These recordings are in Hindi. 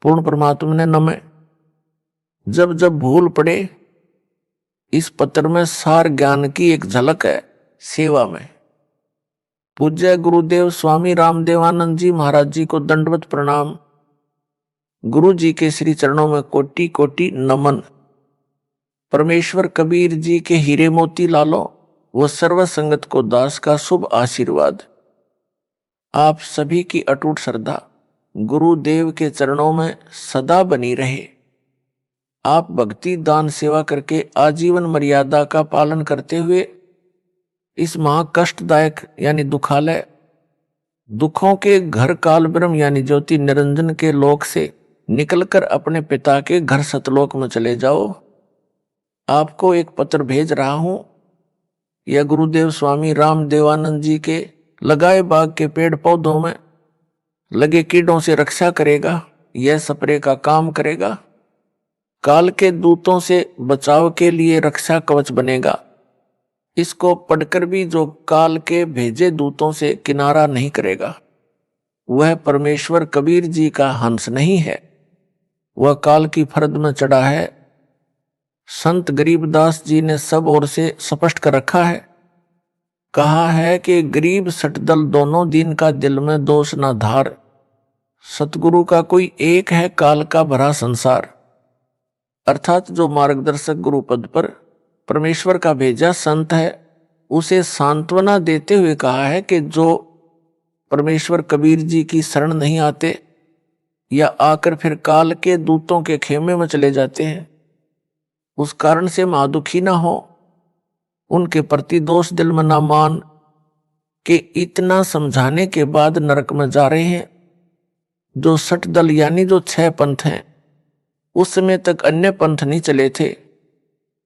पूर्ण परमात्मा ने नमः। जब जब भूल पड़े, इस पत्र में सार ज्ञान की एक झलक है सेवा में। पूज्य गुरुदेव स्वामी रामदेवानंद जी महाराज जी को दंडवत प्रणाम। गुरु जी के श्री चरणों में कोटि कोटि नमन। परमेश्वर कबीर जी के हीरे मोती लालो व सर्व संगत को दास का शुभ आशीर्वाद। आप सभी की अटूट श्रद्धा गुरुदेव के चरणों में सदा बनी रहे। आप भक्ति दान सेवा करके आजीवन मर्यादा का पालन करते हुए इस महाकष्टदायक यानी दुखालय दुखों के घर काल ब्रह्म यानी ज्योति निरंजन के लोक से निकलकर अपने पिता के घर सतलोक में चले जाओ। आपको एक पत्र भेज रहा हूं। यह गुरुदेव स्वामी रामदेवानंद जी के लगाए बाग के पेड़ पौधों में लगे कीड़ों से रक्षा करेगा। यह स्प्रे का काम करेगा। काल के दूतों से बचाव के लिए रक्षा कवच बनेगा। इसको पढ़कर भी जो काल के भेजे दूतों से किनारा नहीं करेगा वह परमेश्वर कबीर जी का हंस नहीं है, वह काल की फरद में चढ़ा है। संत गरीबदास जी ने सब ओर से स्पष्ट कर रखा है। कहा है कि गरीब सटदल दोनों दिन का दिल में दोष ना धार। सतगुरु का कोई एक है काल का भरा संसार। अर्थात जो मार्गदर्शक गुरु पद पर परमेश्वर का भेजा संत है उसे सांत्वना देते हुए कहा है कि जो परमेश्वर कबीर जी की शरण नहीं आते या आकर फिर काल के दूतों के खेमे में चले जाते हैं उस कारण से महादुखी ना हो, उनके प्रति दोष दिल में ना मान कि इतना समझाने के बाद नरक में जा रहे हैं। जो सठ दल यानी जो 6 पंथ हैं उस समय तक अन्य पंथ नहीं चले थे,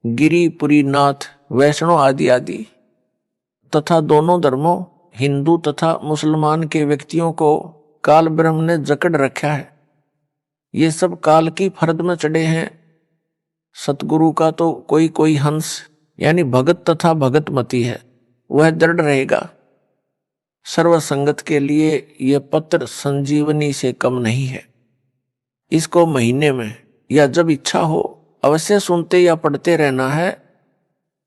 गिरी पुरी नाथ वैष्णव आदि आदि, तथा दोनों धर्मों हिंदू तथा मुसलमान के व्यक्तियों को काल ब्रह्म ने जकड़ रखा है। ये सब काल की फरद में चढ़े हैं। सतगुरु का तो कोई कोई हंस यानी भगत तथा भगतमती है, वह दृढ़ रहेगा। सर्व संगत के लिए यह पत्र संजीवनी से कम नहीं है। इसको महीने में या जब इच्छा हो अवश्य सुनते या पढ़ते रहना है।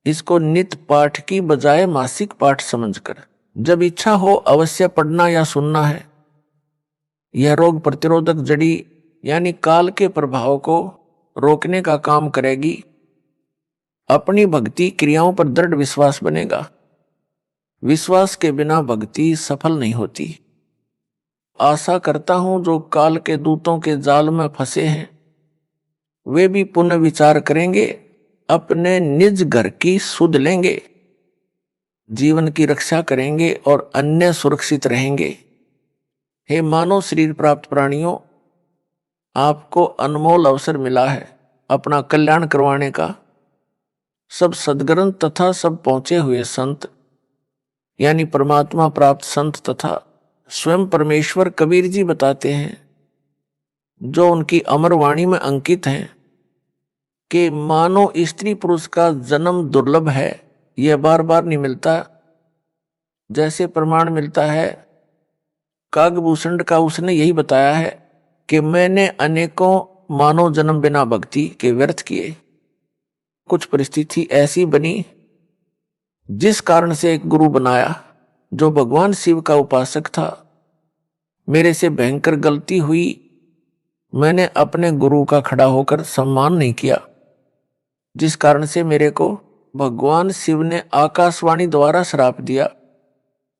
इसको नित्य पाठ की बजाय मासिक पाठ समझकर जब इच्छा हो अवश्य पढ़ना या सुनना है। यह रोग प्रतिरोधक जड़ी यानी काल के प्रभाव को रोकने का काम करेगी। अपनी भक्ति क्रियाओं पर दृढ़ विश्वास बनेगा। विश्वास के बिना भक्ति सफल नहीं होती। आशा करता हूं जो काल के दूतों के जाल में फंसे हैं वे भी पुनः विचार करेंगे, अपने निज घर की सुध लेंगे, जीवन की रक्षा करेंगे और अन्य सुरक्षित रहेंगे। हे मानव शरीर प्राप्त प्राणियों, आपको अनमोल अवसर मिला है अपना कल्याण करवाने का। सब सद्ग्रंथ तथा सब पहुंचे हुए संत यानी परमात्मा प्राप्त संत तथा स्वयं परमेश्वर कबीर जी बताते हैं, जो उनकी अमर वाणी में अंकित हैं कि मानो स्त्री पुरुष का जन्म दुर्लभ है, यह बार बार नहीं मिलता। जैसे प्रमाण मिलता है कागभूषण का, उसने यही बताया है कि मैंने अनेकों मानव जन्म बिना भक्ति के व्यर्थ किए। कुछ परिस्थिति ऐसी बनी जिस कारण से एक गुरु बनाया जो भगवान शिव का उपासक था। मेरे से भयंकर गलती हुई, मैंने अपने गुरु का खड़ा होकर सम्मान नहीं किया, जिस कारण से मेरे को भगवान शिव ने आकाशवाणी द्वारा श्राप दिया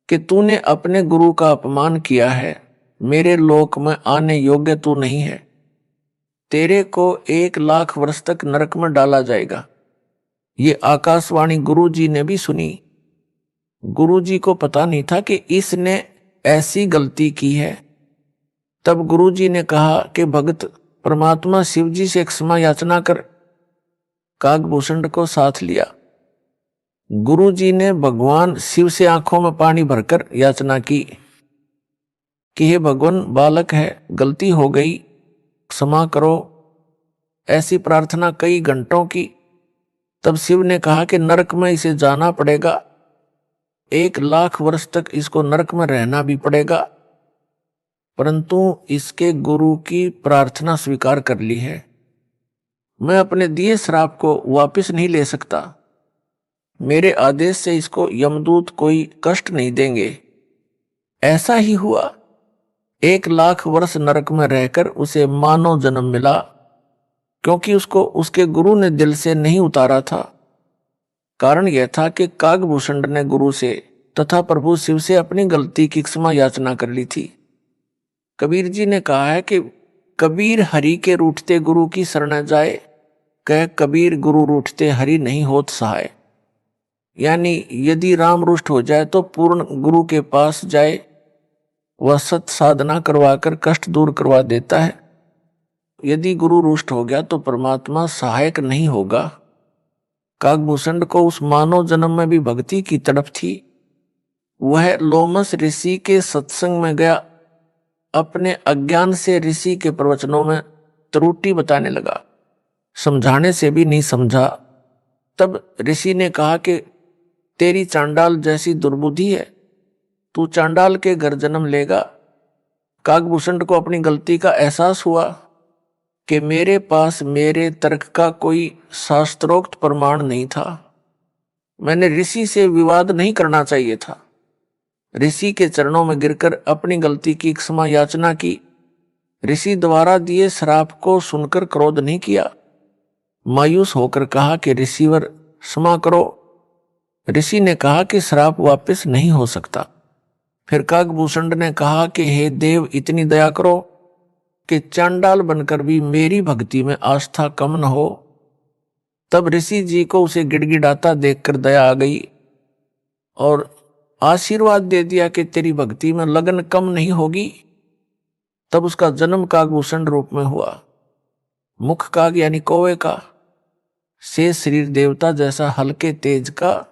कि तूने अपने गुरु का अपमान किया है, मेरे लोक में आने योग्य तू नहीं है, तेरे को 1 लाख वर्ष तक नरक में डाला जाएगा। ये आकाशवाणी गुरु जी ने भी सुनी। गुरु जी को पता नहीं था कि इसने ऐसी गलती की है। तब गुरु जी ने कहा कि भगत परमात्मा शिव जी से क्षमा याचना कर। कागभूषण को साथ लिया। गुरु जी ने भगवान शिव से आंखों में पानी भरकर याचना की कि हे भगवान, बालक है, गलती हो गई, क्षमा करो। ऐसी प्रार्थना कई घंटों की। तब शिव ने कहा कि नरक में इसे जाना पड़ेगा, 1 लाख वर्ष तक इसको नरक में रहना भी पड़ेगा। परंतु इसके गुरु की प्रार्थना स्वीकार कर ली है। मैं अपने दिए श्राप को वापस नहीं ले सकता। मेरे आदेश से इसको यमदूत कोई कष्ट नहीं देंगे। ऐसा ही हुआ। 1,00,000 वर्ष नरक में रहकर उसे मानव जन्म मिला, क्योंकि उसको उसके गुरु ने दिल से नहीं उतारा था। कारण यह था कि कागभूषण ने गुरु से तथा प्रभु शिव से अपनी गलती की क्षमा याचना कर ली थी। कबीर जी ने कहा है कि कबीर हरि के रूठते गुरु की शरण जाए, कह कबीर गुरु रूठते हरि नहीं होत सहाय। यानी यदि राम रुष्ट हो जाए तो पूर्ण गुरु के पास जाए, वह सत साधना करवाकर कष्ट दूर करवा देता है। यदि गुरु रुष्ट हो गया तो परमात्मा सहायक नहीं होगा। कागभूषण को उस मानव जन्म में भी भक्ति की तड़प थी। वह लोमस ऋषि के सत्संग में गया, अपने अज्ञान से ऋषि के प्रवचनों में त्रुटि बताने लगा, समझाने से भी नहीं समझा। तब ऋषि ने कहा कि तेरी चांडाल जैसी दुर्बुद्धि है, तू चांडाल के घर जन्म लेगा। कागभूषण को अपनी गलती का एहसास हुआ कि मेरे पास मेरे तर्क का कोई शास्त्रोक्त प्रमाण नहीं था। मैंने ऋषि से विवाद नहीं करना चाहिए था। ऋषि के चरणों में गिरकर अपनी गलती की क्षमा याचना की। ऋषि द्वारा दिए श्राप को सुनकर क्रोध नहीं किया। मायूस होकर कहा कि ऋषिवर क्षमा करो। ऋषि ने कहा कि श्राप वापस नहीं हो सकता। फिर कागभूषण ने कहा कि हे देव, इतनी दया करो कि चांडाल बनकर भी मेरी भक्ति में आस्था कम न हो। तब ऋषि जी को उसे गिड़गिड़ाता देखकर दया आ गई और आशीर्वाद दे दिया कि तेरी भक्ति में लगन कम नहीं होगी। तब उसका जन्म कागभूषण रूप में हुआ। मुख काग यानी कौवे का, से शरीर देवता जैसा हल्के तेज का।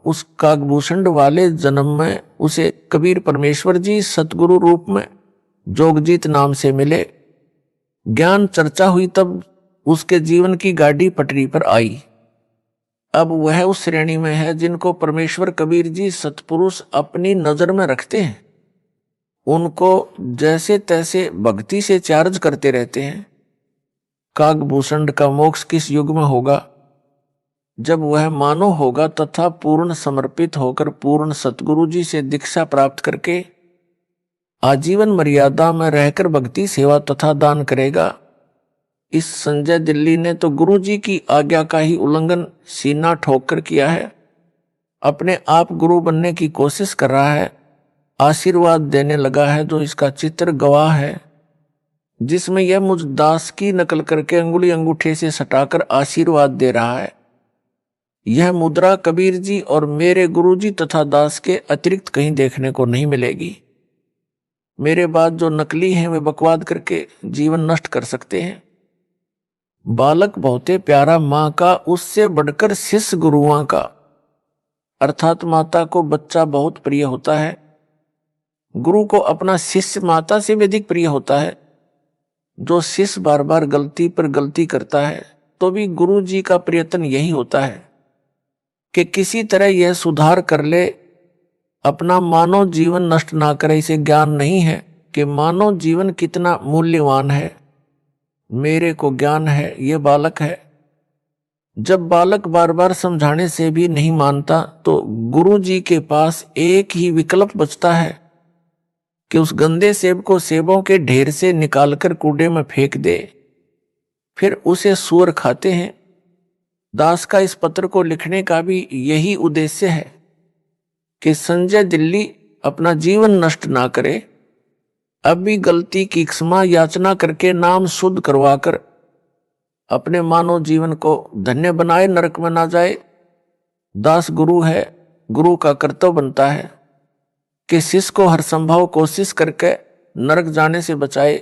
उस कागभूषण वाले जन्म में उसे कबीर परमेश्वर जी सतगुरु रूप में जोगजीत नाम से मिले। ज्ञान चर्चा हुई तब उसके जीवन की गाड़ी पटरी पर आई। अब वह उस श्रेणी में है जिनको परमेश्वर कबीर जी सतपुरुष अपनी नजर में रखते हैं। उनको जैसे तैसे भक्ति से चार्ज करते रहते हैं। कागभूषण का मोक्ष किस युग में होगा? जब वह मानव होगा तथा पूर्ण समर्पित होकर पूर्ण सतगुरु जी से दीक्षा प्राप्त करके आजीवन मर्यादा में रहकर भक्ति सेवा तथा दान करेगा। इस संजय दिल्ली ने तो गुरु जी की आज्ञा का ही उल्लंघन सीना ठोक कर किया है। अपने आप गुरु बनने की कोशिश कर रहा है, आशीर्वाद देने लगा है जो इसका चित्र गवाह है, जिसमें यह मुझ दास की नकल करके अंगुली अंगूठे से सटाकर आशीर्वाद दे रहा है। यह मुद्रा कबीर जी और मेरे गुरु जी तथा दास के अतिरिक्त कहीं देखने को नहीं मिलेगी। मेरे बाद जो नकली हैं वे बकवाद करके जीवन नष्ट कर सकते हैं। बालक बहुते प्यारा माँ का, उससे बढ़कर शिष्य गुरुओं का। अर्थात माता को बच्चा बहुत प्रिय होता है, गुरु को अपना शिष्य माता से भी अधिक प्रिय होता है। जो शिष्य बार बार गलती पर गलती करता है तो भी गुरु जी का प्रयत्न यही होता है कि किसी तरह यह सुधार कर ले, अपना मानव जीवन नष्ट ना करे। इसे ज्ञान नहीं है कि मानव जीवन कितना मूल्यवान है। मेरे को ज्ञान है, ये बालक है। जब बालक बार बार समझाने से भी नहीं मानता तो गुरु जी के पास एक ही विकल्प बचता है कि उस गंदे सेब को सेबों के ढेर से निकालकर कूड़े में फेंक दे। फिर उसे सूअर खाते हैं। दास का इस पत्र को लिखने का भी यही उद्देश्य है कि संजय दिल्ली अपना जीवन नष्ट ना करे। अब भी गलती की क्षमा याचना करके नाम शुद्ध करवाकर अपने मानव जीवन को धन्य बनाए, नरक में ना जाए। दास गुरु है, गुरु का कर्तव्य बनता है कि शिष्य को हर संभव कोशिश करके नरक जाने से बचाए।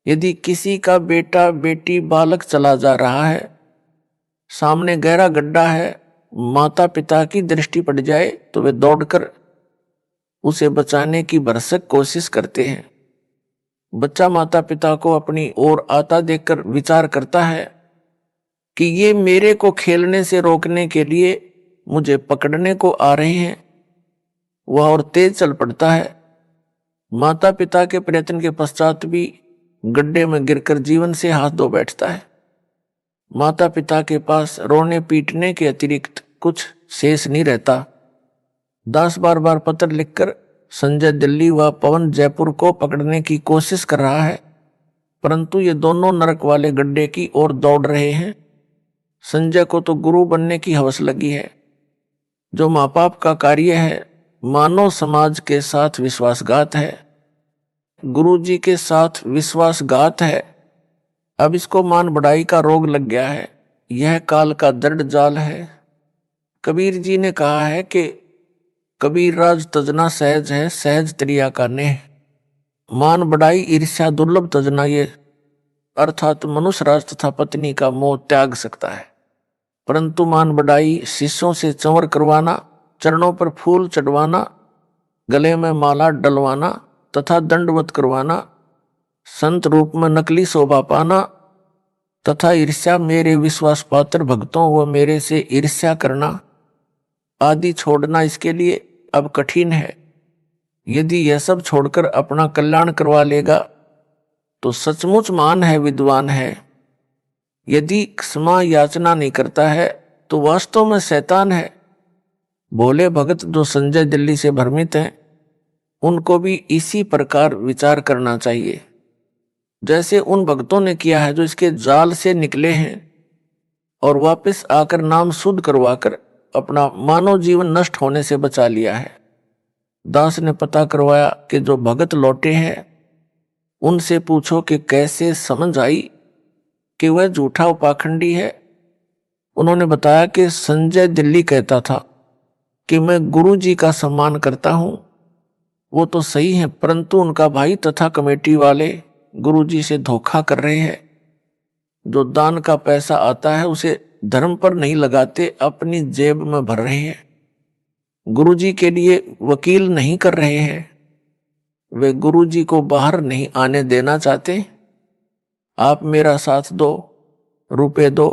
यदि किसी का बेटा बेटी बालक चला जा रहा है, सामने गहरा गड्ढा है, माता पिता की दृष्टि पड़ जाए तो वे दौड़कर उसे बचाने की भरसक कोशिश करते हैं। बच्चा माता पिता को अपनी ओर आता देखकर विचार करता है कि ये मेरे को खेलने से रोकने के लिए मुझे पकड़ने को आ रहे हैं। वह और तेज चल पड़ता है। माता पिता के प्रयत्न के पश्चात भी गड्ढे में गिरकर जीवन से हाथ धो बैठता है। माता पिता के पास रोने पीटने के अतिरिक्त कुछ शेष नहीं रहता। दास बार बार पत्र लिखकर संजय दिल्ली व पवन जयपुर को पकड़ने की कोशिश कर रहा है, परंतु ये दोनों नरक वाले गड्ढे की ओर दौड़ रहे हैं। संजय को तो गुरु बनने की हवस लगी है। जो माँ बाप का कार्य है मानव समाज के साथ विश्वासघात है, गुरु जी के साथ विश्वासघात है। अब इसको मान बढ़ाई का रोग लग गया है। यह काल का दृढ़ जाल है। कबीर जी ने कहा है कि कबीर राज तजना सहज है, सहज त्रिया का नेह। मान बढ़ाई ईर्ष्या दुर्लभ तजना, ये अर्थात मनुष्य राज तथा पत्नी का मोह त्याग सकता है, परंतु मान बढ़ाई शिष्यों से चंवर करवाना, चरणों पर फूल चढ़वाना, गले में माला डलवाना तथा दंडवत करवाना, संत रूप में नकली शोभा पाना तथा ईर्ष्या मेरे विश्वास पात्र भक्तों व मेरे से ईर्ष्या करना आदि छोड़ना इसके लिए अब कठिन है। यदि यह सब छोड़कर अपना कल्याण करवा लेगा तो सचमुच महान है, विद्वान है। यदि क्षमा याचना नहीं करता है तो वास्तव में शैतान है। भोले भगत जो संजय दिल्ली से भ्रमित हैं, उनको भी इसी प्रकार विचार करना चाहिए जैसे उन भक्तों ने किया है जो इसके जाल से निकले हैं और वापस आकर नाम शुद्ध करवाकर अपना मानव जीवन नष्ट होने से बचा लिया है। दास ने पता करवाया कि जो भगत लौटे हैं उनसे पूछो कि कैसे समझ आई कि वह झूठा उपाखंडी है। उन्होंने बताया कि संजय दिल्ली कहता था कि मैं गुरु जी का सम्मान करता हूं। वो तो सही है, परंतु उनका भाई तथा कमेटी वाले गुरु जी से धोखा कर रहे हैं। जो दान का पैसा आता है उसे धर्म पर नहीं लगाते, अपनी जेब में भर रहे हैं। गुरु जी के लिए वकील नहीं कर रहे हैं। वे गुरु जी को बाहर नहीं आने देना चाहते। आप मेरा साथ दो, रुपए दो,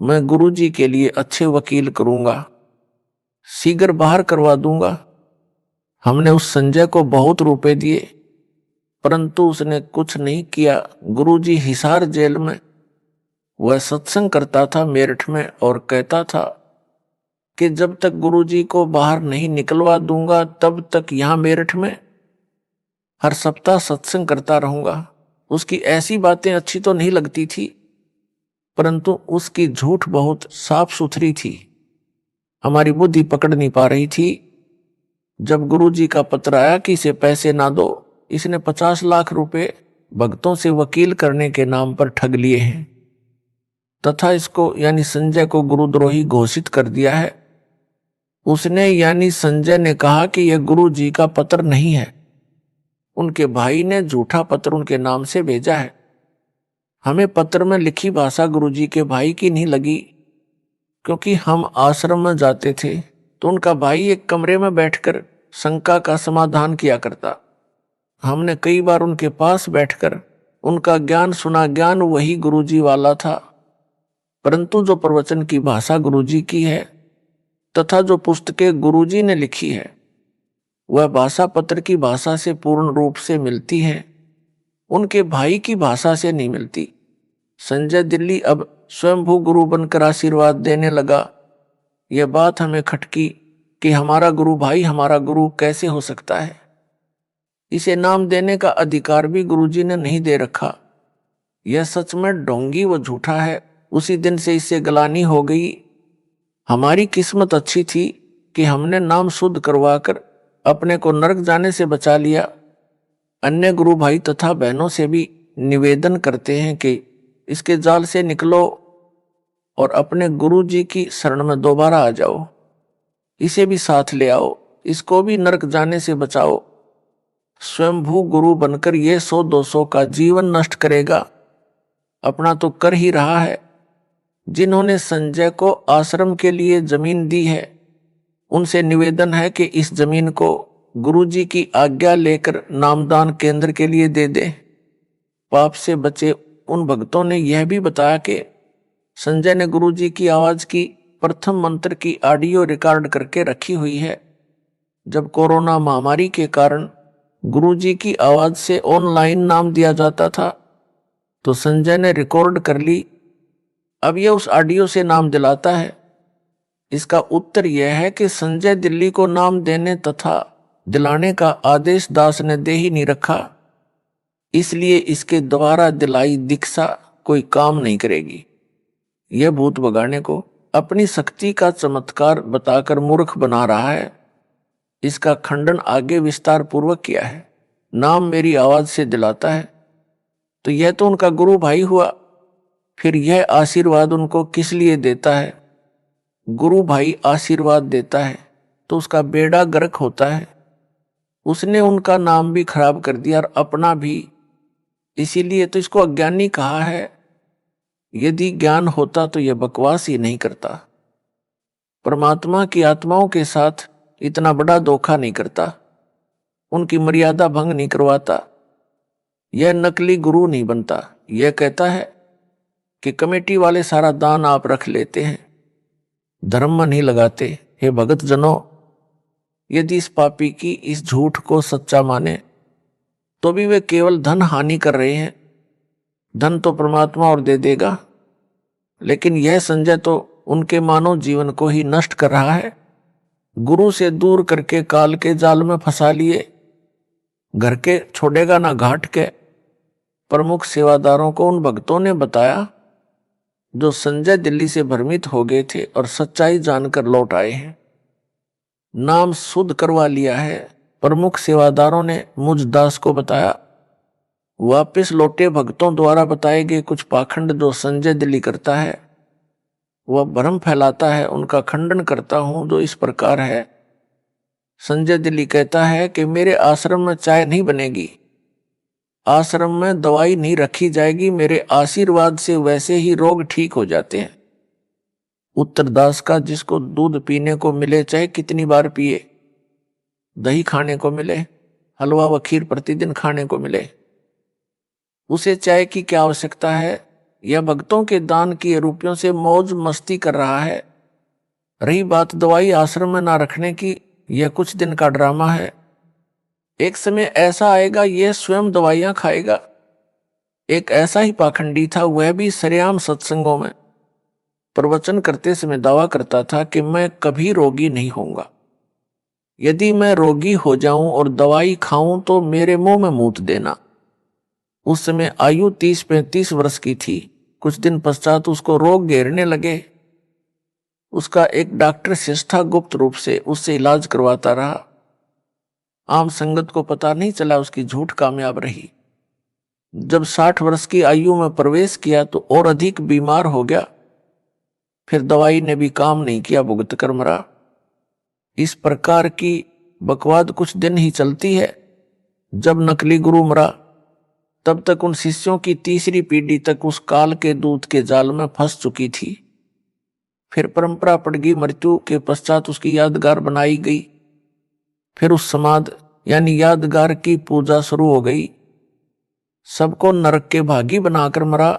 मैं गुरु जी के लिए अच्छे वकील करूंगा, शीघ्र बाहर करवा दूंगा। हमने उस संजय को बहुत रुपए दिए, परंतु उसने कुछ नहीं किया। गुरुजी हिसार जेल में वह सत्संग करता था मेरठ में और कहता था कि जब तक गुरुजी को बाहर नहीं निकलवा दूंगा तब तक यहां मेरठ में हर सप्ताह सत्संग करता रहूंगा। उसकी ऐसी बातें अच्छी तो नहीं लगती थी, परंतु उसकी झूठ बहुत साफ सुथरी थी। हमारी बुद्धि पकड़ नहीं पा रही थी। जब गुरुजी का पत्र आया कि इसे पैसे ना दो, इसने 50 लाख रुपए भक्तों से वकील करने के नाम पर ठग लिए हैं तथा इसको यानी संजय को गुरुद्रोही घोषित कर दिया है। उसने यानी संजय ने कहा कि यह गुरु जी का पत्र नहीं है, उनके भाई ने झूठा पत्र उनके नाम से भेजा है। हमें पत्र में लिखी भाषा गुरु जी के भाई की नहीं लगी, क्योंकि हम आश्रम में जाते थे तो उनका भाई एक कमरे में बैठकर शंका का समाधान किया करता। हमने कई बार उनके पास बैठकर उनका ज्ञान सुना। ज्ञान वही गुरुजी वाला था, परंतु जो प्रवचन की भाषा गुरुजी की है तथा जो पुस्तकें गुरुजी ने लिखी है वह भाषा पत्र की भाषा से पूर्ण रूप से मिलती है, उनके भाई की भाषा से नहीं मिलती। संजय दिल्ली अब स्वयंभू गुरु बनकर आशीर्वाद देने लगा। यह बात हमें खटकी कि हमारा गुरु भाई हमारा गुरु कैसे हो सकता है। इसे नाम देने का अधिकार भी गुरुजी ने नहीं दे रखा। यह सच में ढोंगी व झूठा है। उसी दिन से इससे गलानी हो गई। हमारी किस्मत अच्छी थी कि हमने नाम शुद्ध करवाकर अपने को नरक जाने से बचा लिया। अन्य गुरु भाई तथा बहनों से भी निवेदन करते हैं कि इसके जाल से निकलो और अपने गुरु जी की शरण में दोबारा आ जाओ। इसे भी साथ ले आओ, इसको भी नरक जाने से बचाओ। स्वयंभू गुरु बनकर ये 100-200 का जीवन नष्ट करेगा, अपना तो कर ही रहा है। जिन्होंने संजय को आश्रम के लिए जमीन दी है उनसे निवेदन है कि इस जमीन को गुरुजी की आज्ञा लेकर नामदान केंद्र के लिए दे दे। पाप से बचे उन भक्तों ने यह भी बताया कि संजय ने गुरुजी की आवाज की प्रथम मंत्र की ऑडियो रिकॉर्ड करके रखी हुई है। जब कोरोना महामारी के कारण गुरुजी की आवाज से ऑनलाइन नाम दिया जाता था, तो संजय ने रिकॉर्ड कर ली। अब यह उस ऑडियो से नाम दिलाता है। इसका उत्तर यह है कि संजय दिल्ली को नाम देने तथा दिलाने का आदेश दास ने दे ही नहीं रखा, इसलिए इसके द्वारा दिलाई दीक्षा कोई काम नहीं करेगी। यह भूत भगाने को अपनी शक्ति का चमत्कार बताकर मूर्ख बना रहा है। इसका खंडन आगे विस्तार पूर्वक किया है। नाम मेरी आवाज से दिलाता है, तो यह तो उनका गुरु भाई हुआ। फिर यह आशीर्वाद उनको किस लिए देता है? गुरु भाई आशीर्वाद देता है तो उसका बेड़ा गर्क होता है। उसने उनका नाम भी खराब कर दिया और अपना भी, इसीलिए तो इसको अज्ञानी कहा है। यदि ज्ञान होता तो यह बकवास ही नहीं करता। परमात्मा की आत्माओं के साथ इतना बड़ा धोखा नहीं करता, उनकी मर्यादा भंग नहीं करवाता। यह नकली गुरु नहीं बनता। यह कहता है कि कमेटी वाले सारा दान आप रख लेते हैं, धर्म में नहीं लगाते। हे भगत जनों, यदि इस पापी की इस झूठ को सच्चा माने तो भी वे केवल धन हानि कर रहे हैं। धन तो परमात्मा और दे देगा, लेकिन यह संजय तो उनके मानव जीवन को ही नष्ट कर रहा है। गुरु से दूर करके काल के जाल में फंसा लिए। घर के छोड़ेगा ना घाट के। प्रमुख सेवादारों को उन भक्तों ने बताया जो संजय दिल्ली से भ्रमित हो गए थे और सच्चाई जानकर लौट आए हैं। नाम शुद्ध करवा लिया है। प्रमुख सेवादारों ने मुझ दास को बताया। वापस लौटे भक्तों द्वारा बताए गए कुछ पाखंड जो संजय दिल्ली करता है, वह भ्रम फैलाता है, उनका खंडन करता हूं, जो इस प्रकार है। संजय दिल्ली कहता है कि मेरे आश्रम में चाय नहीं बनेगी, आश्रम में दवाई नहीं रखी जाएगी, मेरे आशीर्वाद से वैसे ही रोग ठीक हो जाते हैं। उत्तरदास का जिसको दूध पीने को मिले चाहे कितनी बार पिए, दही खाने को मिले, हलवा व खीर प्रतिदिन खाने को मिले, उसे चाय की क्या आवश्यकता है? यह भक्तों के दान किए रुपयों से मौज मस्ती कर रहा है। रही बात दवाई आश्रम में ना रखने की, यह कुछ दिन का ड्रामा है। एक समय ऐसा आएगा यह स्वयं दवाइयां खाएगा। एक ऐसा ही पाखंडी था, वह भी सरेआम सत्संगों में प्रवचन करते समय दावा करता था कि मैं कभी रोगी नहीं होऊंगा। यदि मैं रोगी हो जाऊं और दवाई खाऊं तो मेरे मुंह में मूत देना। उस समय आयु 30-35 वर्ष की थी। कुछ दिन पश्चात उसको रोग घेरने लगे। उसका एक डॉक्टर शिष्टा गुप्त रूप से उससे इलाज करवाता रहा। आम संगत को पता नहीं चला, उसकी झूठ कामयाब रही। जब 60 वर्ष की आयु में प्रवेश किया तो और अधिक बीमार हो गया। फिर दवाई ने भी काम नहीं किया, भुगत कर मरा। इस प्रकार की बकवाद कुछ दिन ही चलती है। जब नकली गुरु मरा तब तक उन शिष्यों की तीसरी पीढ़ी तक उस काल के दूत के जाल में फंस चुकी थी। फिर परंपरा पड़ गई, मृत्यु के पश्चात उसकी यादगार बनाई गई। फिर उस समाध यानी यादगार की पूजा शुरू हो गई। सबको नरक के भागी बनाकर मरा।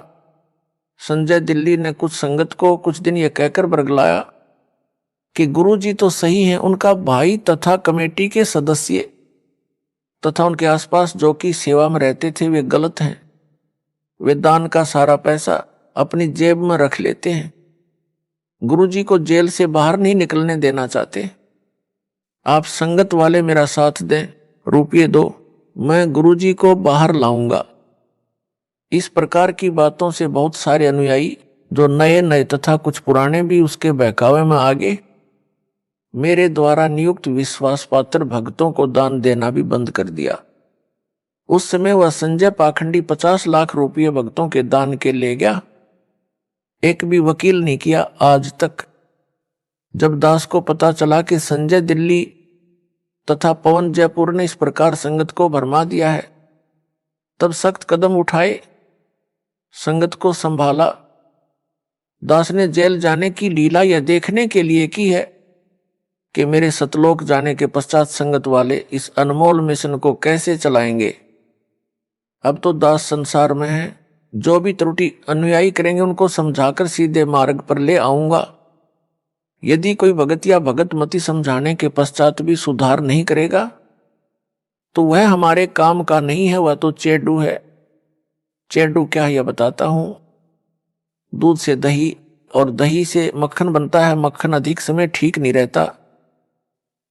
संजय दिल्ली ने कुछ संगत को कुछ दिन यह कहकर बरगलाया कि गुरुजी तो सही हैं, उनका भाई तथा कमेटी के सदस्य तथा उनके आसपास जो कि सेवा में रहते थे वे गलत हैं। वे दान का सारा पैसा अपनी जेब में रख लेते हैं। गुरुजी को जेल से बाहर नहीं निकलने देना चाहते। आप संगत वाले मेरा साथ दें, रुपये दो, मैं गुरुजी को बाहर लाऊंगा। इस प्रकार की बातों से बहुत सारे अनुयायी जो नए नए तथा कुछ पुराने भी उसके बहकावे में आ गए। मेरे द्वारा नियुक्त विश्वास पात्र भक्तों को दान देना भी बंद कर दिया। उस समय वह संजय पाखंडी 50 लाख रुपये भक्तों के दान के ले गया। एक भी वकील नहीं किया आज तक। जब दास को पता चला कि संजय दिल्ली तथा पवन जयपुर ने इस प्रकार संगत को भरमा दिया है, तब सख्त कदम उठाए, संगत को संभाला। दास ने जेल जाने की लीला यह देखने के लिए की है कि मेरे सतलोक जाने के पश्चात संगत वाले इस अनमोल मिशन को कैसे चलाएंगे। अब तो दास संसार में है, जो भी त्रुटि अनुयायी करेंगे उनको समझाकर सीधे मार्ग पर ले आऊंगा। यदि कोई भगत या भगत मति समझाने के पश्चात भी सुधार नहीं करेगा तो वह हमारे काम का नहीं है, वह तो चेडू है। चेडू क्या है यह बताता हूं। दूध से दही और दही से मक्खन बनता है। मक्खन अधिक समय ठीक नहीं रहता,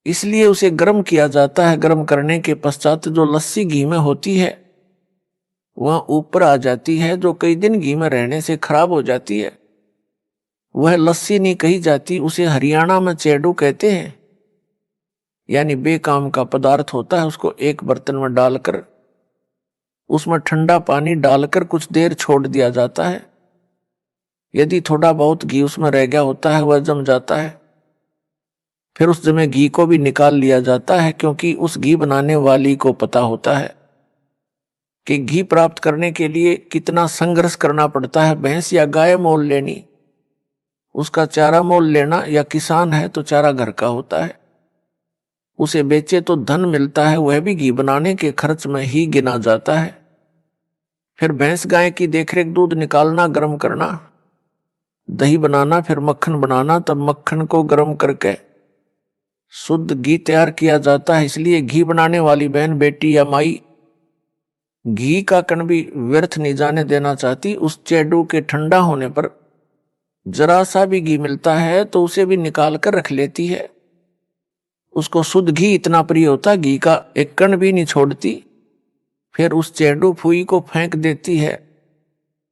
इसलिए उसे गर्म किया जाता है। गर्म करने के पश्चात जो लस्सी घी में होती है वह ऊपर आ जाती है, जो कई दिन घी में रहने से खराब हो जाती है। वह लस्सी नहीं कही जाती, उसे हरियाणा में चेडू कहते हैं। यानी बेकाम का पदार्थ होता है। उसको एक बर्तन में डालकर उसमें ठंडा पानी डालकर कुछ देर छोड़ दिया जाता है। यदि थोड़ा बहुत घी उसमें रह गया होता है वह जम जाता है। फिर उस जमे घी को भी निकाल लिया जाता है, क्योंकि उस घी बनाने वाली को पता होता है कि घी प्राप्त करने के लिए कितना संघर्ष करना पड़ता है। भैंस या गाय मोल लेनी, उसका चारा मोल लेना, या किसान है तो चारा घर का होता है, उसे बेचे तो धन मिलता है, वह भी घी बनाने के खर्च में ही गिना जाता है। फिर भैंस गाय की देखरेख, दूध निकालना, गर्म करना, दही बनाना, फिर मक्खन बनाना, तब मक्खन को गर्म करके शुद्ध घी तैयार किया जाता है। इसलिए घी बनाने वाली बहन, बेटी या माई घी का कण भी व्यर्थ नहीं जाने देना चाहती। उस चेडू के ठंडा होने पर जरा सा भी घी मिलता है तो उसे भी निकाल कर रख लेती है। उसको शुद्ध घी इतना प्रिय होता, घी का एक कण भी नहीं छोड़ती। फिर उस चेडू फुई को फेंक देती है।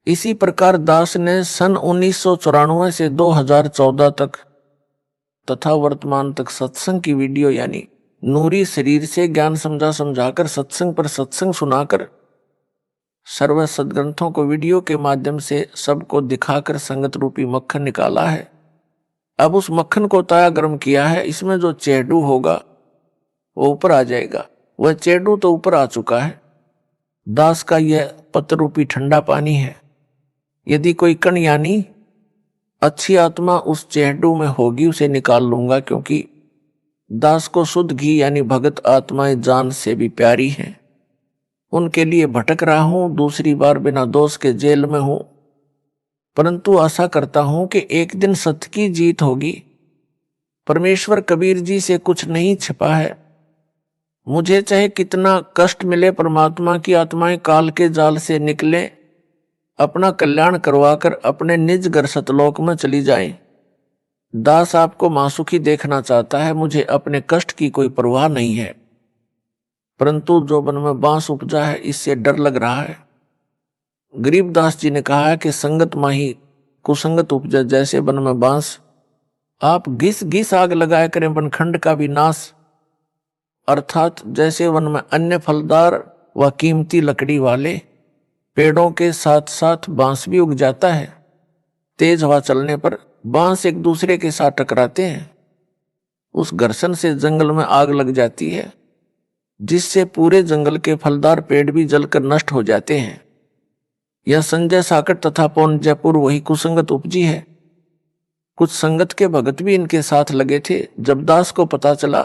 इसी प्रकार दास ने सन 1994 से 2014 तक तथा वर्तमान तक सत्संग की वीडियो यानी नूरी शरीर से ज्ञान समझाकर सत्संग पर सत्संग सुनाकर सर्व सदग्रंथों को वीडियो के माध्यम से सबको दिखाकर संगत रूपी मक्खन निकाला है। अब उस मक्खन को ताया गर्म किया है। इसमें जो चेडू होगा वो ऊपर आ जाएगा। वह चेडू तो ऊपर आ चुका है। दास का यह पत्र रूपी ठंडा पानी है। यदि कोई कण यानी अच्छी आत्मा उस चेडू में होगी उसे निकाल लूंगा, क्योंकि दास को शुद्ध घी यानी भगत आत्माएं जान से भी प्यारी हैं। उनके लिए भटक रहा हूं, दूसरी बार बिना दोष के जेल में हूं, परंतु आशा करता हूं कि एक दिन सत्य की जीत होगी। परमेश्वर कबीर जी से कुछ नहीं छिपा है। मुझे चाहे कितना कष्ट मिले, परमात्मा की आत्माएं काल के जाल से निकले, अपना कल्याण करवाकर अपने निज घर सतलोक में चली जाएं। दास आपको मासुखी देखना चाहता है, मुझे अपने कष्ट की कोई परवाह नहीं है, परंतु जो मन में बांस उपजा है इससे डर लग रहा है। गरीबदास जी ने कहा है कि संगत माही कुसंगत उपजा, जैसे वन में बांस। आप घिस घिस आग लगाया करें वनखंड का भी नाश, अर्थात जैसे वन में अन्य फलदार व कीमती लकड़ी वाले पेड़ों के साथ साथ बांस भी उग जाता है। तेज हवा चलने पर बांस एक दूसरे के साथ टकराते हैं, उस घर्षण से जंगल में आग लग जाती है, जिससे पूरे जंगल के फलदार पेड़ भी जलकर नष्ट हो जाते हैं। यह संजय साकट तथा पौन जयपुर वही कुसंगत उपजी है। कुछ संगत के भगत भी इनके साथ लगे थे। जब दास को पता चला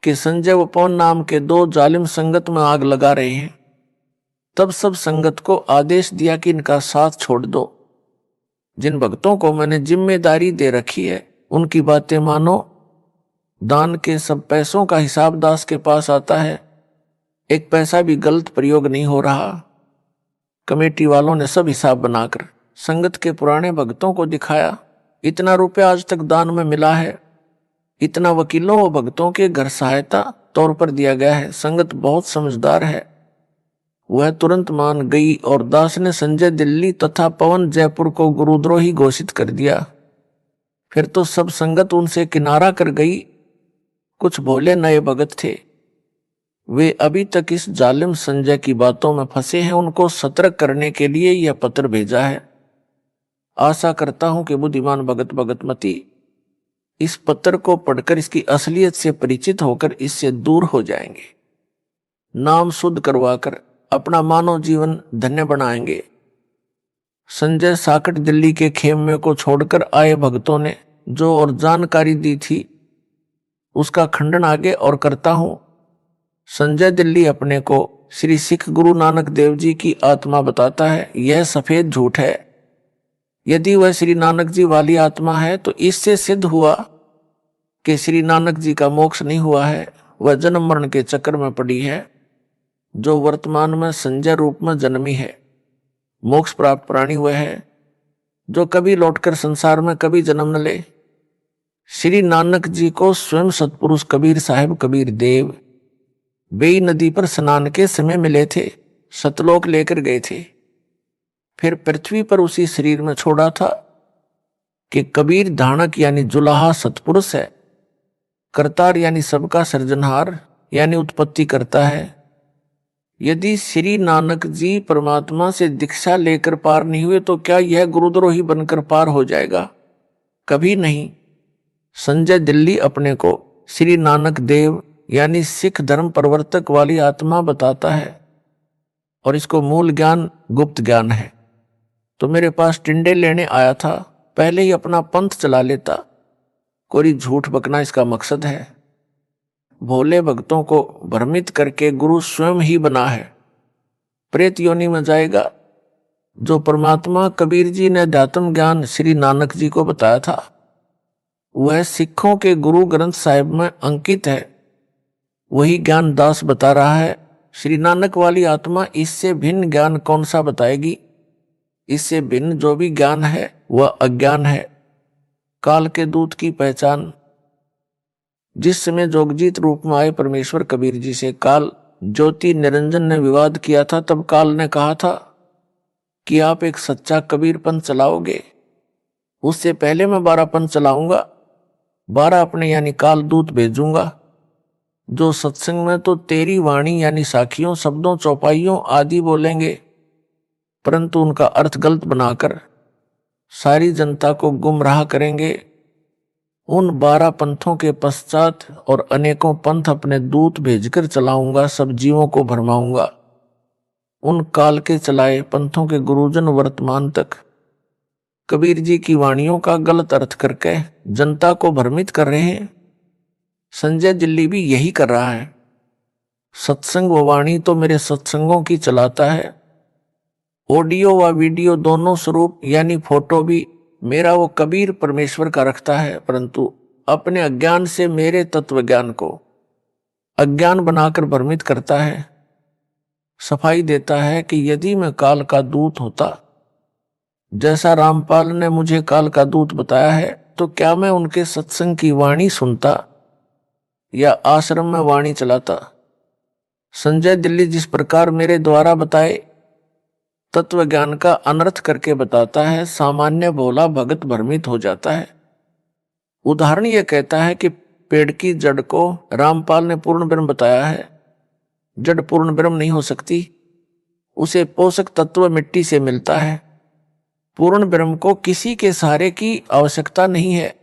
कि संजय व पौन नाम के दो जालिम संगत में आग लगा रहे हैं, तब सब संगत को आदेश दिया कि इनका साथ छोड़ दो। जिन भक्तों को मैंने जिम्मेदारी दे रखी है उनकी बातें मानो। दान के सब पैसों का हिसाब दास के पास आता है, एक पैसा भी गलत प्रयोग नहीं हो रहा। कमेटी वालों ने सब हिसाब बनाकर संगत के पुराने भक्तों को दिखाया। इतना रुपया आज तक दान में मिला है, इतना वकीलों व भक्तों के घर सहायता तौर पर दिया गया है। संगत बहुत समझदार है, वह तुरंत मान गई और दास ने संजय दिल्ली तथा पवन जयपुर को गुरुद्रोही घोषित कर दिया। फिर तो सब संगत उनसे किनारा कर गई। कुछ भोले नए भगत थे, वे अभी तक इस जालिम संजय की बातों में फंसे हैं। उनको सतर्क करने के लिए यह पत्र भेजा है। आशा करता हूं कि बुद्धिमान भगत भगतमती इस पत्र को पढ़कर इसकी असलियत से परिचित होकर इससे दूर हो जाएंगे, नाम शुद्ध करवाकर अपना मानव जीवन धन्य बनाएंगे। संजय साकट दिल्ली के खेमे को छोड़कर आए भक्तों ने जो और जानकारी दी थी उसका खंडन आगे और करता हूं। संजय दिल्ली अपने को श्री सिख गुरु नानक देव जी की आत्मा बताता है, यह सफेद झूठ है। यदि वह श्री नानक जी वाली आत्मा है तो इससे सिद्ध हुआ कि श्री नानक जी का मोक्ष नहीं हुआ है। वह जन्म मरण के चक्कर में पड़ी है, जो वर्तमान में संजय रूप में जन्मी है। मोक्ष प्राप्त प्राणी वह है जो कभी लौटकर संसार में कभी जन्म न ले। श्री नानक जी को स्वयं सतपुरुष कबीर साहब कबीर देव बेई नदी पर स्नान के समय मिले थे, सतलोक लेकर गए थे, फिर पृथ्वी पर उसी शरीर में छोड़ा था कि कबीर धाणक यानी जुलाहा सतपुरुष है, करतार यानी सबका सृजनहार यानी उत्पत्ति करता है। यदि श्री नानक जी परमात्मा से दीक्षा लेकर पार नहीं हुए तो क्या यह गुरुद्रोही बनकर पार हो जाएगा? कभी नहीं। संजय दिल्ली अपने को श्री नानक देव यानी सिख धर्म प्रवर्तक वाली आत्मा बताता है और इसको मूल ज्ञान गुप्त ज्ञान है। तो मेरे पास टिंडे लेने आया था, पहले ही अपना पंथ चला लेता। कोई झूठ बकना इसका मकसद है। भोले भक्तों को भ्रमित करके गुरु स्वयं ही बना है। प्रेत योनि में जाएगा। जो परमात्मा कबीर जी ने अध्यात्म ज्ञान श्री नानक जी को बताया था वह सिखों के गुरु ग्रंथ साहिब में अंकित है। वही ज्ञान दास बता रहा है। श्री नानक वाली आत्मा इससे भिन्न ज्ञान कौन सा बताएगी? इससे भिन्न जो भी ज्ञान है वह अज्ञान है। काल के दूत की पहचान। जिस समय जोगजीत रूप में आए परमेश्वर कबीर जी से काल ज्योति निरंजन ने विवाद किया था, तब काल ने कहा था कि आप एक सच्चा कबीर पंथ चलाओगे, उससे पहले मैं 12 पंथ चलाऊंगा, 12 अपने यानी काल दूत भेजूंगा जो सत्संग में तो तेरी वाणी यानी साखियों शब्दों चौपाइयों आदि बोलेंगे, परंतु उनका अर्थ गलत बनाकर सारी जनता को गुमराह करेंगे। उन 12 पंथों के पश्चात और अनेकों पंथ अपने दूत भेजकर चलाऊंगा, सब जीवों को भरमाऊंगा। उन काल के चलाए पंथों के गुरुजन वर्तमान तक कबीर जी की वाणियों का गलत अर्थ करके जनता को भ्रमित कर रहे हैं। संजय दिल्ली भी यही कर रहा है। सत्संग व वाणी तो मेरे सत्संगों की चलाता है, ऑडियो व वीडियो दोनों स्वरूप यानी फोटो भी मेरा वो कबीर परमेश्वर का रखता है, परंतु अपने अज्ञान से मेरे तत्व ज्ञान को अज्ञान बनाकर भ्रमित करता है। सफाई देता है कि यदि मैं काल का दूत होता, जैसा रामपाल ने मुझे काल का दूत बताया है, तो क्या मैं उनके सत्संग की वाणी सुनता या आश्रम में वाणी चलाता? संजय दिल्ली जिस प्रकार मेरे द्वारा बताए तत्व ज्ञान का अनर्थ करके बताता है, सामान्य भोला भगत भ्रमित हो जाता है। उदाहरण यह कहता है कि पेड़ की जड़ को रामपाल ने पूर्ण ब्रह्म बताया है। जड़ पूर्ण ब्रह्म नहीं हो सकती, उसे पोषक तत्व मिट्टी से मिलता है। पूर्ण ब्रह्म को किसी के सहारे की आवश्यकता नहीं है,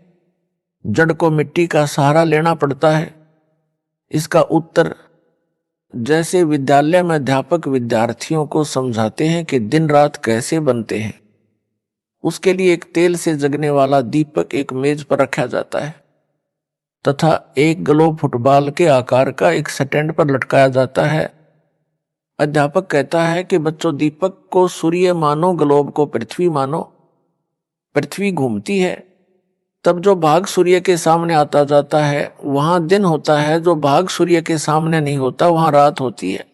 जड़ को मिट्टी का सहारा लेना पड़ता है। इसका उत्तर जैसे विद्यालय में अध्यापक विद्यार्थियों को समझाते हैं कि दिन रात कैसे बनते हैं, उसके लिए एक तेल से जगने वाला दीपक एक मेज पर रखा जाता है तथा एक ग्लोब फुटबॉल के आकार का एक स्टैंड पर लटकाया जाता है। अध्यापक कहता है कि बच्चों, दीपक को सूर्य मानो, ग्लोब को पृथ्वी मानो। पृथ्वी घूमती है, तब जो भाग सूर्य के सामने आता जाता है वहां दिन होता है, जो भाग सूर्य के सामने नहीं होता वहां रात होती है।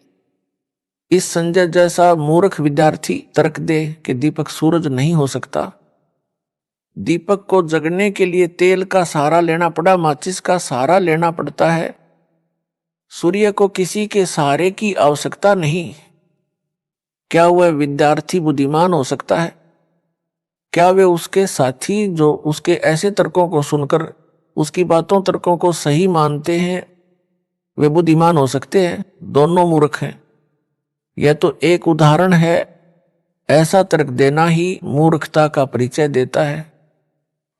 इस संजय जैसा मूर्ख विद्यार्थी तर्क दे कि दीपक सूरज नहीं हो सकता। दीपक को जगने के लिए तेल का सहारा लेना पड़ा, माचिस का सहारा लेना पड़ता है। सूर्य को किसी के सहारे की आवश्यकता नहीं। क्या वह विद्यार्थी बुद्धिमान हो सकता है? क्या वे उसके साथी जो उसके ऐसे तर्कों को सुनकर उसकी बातों तर्कों को सही मानते हैं, वे बुद्धिमान हो सकते हैं? दोनों मूर्ख हैं। यह तो एक उदाहरण है। ऐसा तर्क देना ही मूर्खता का परिचय देता है।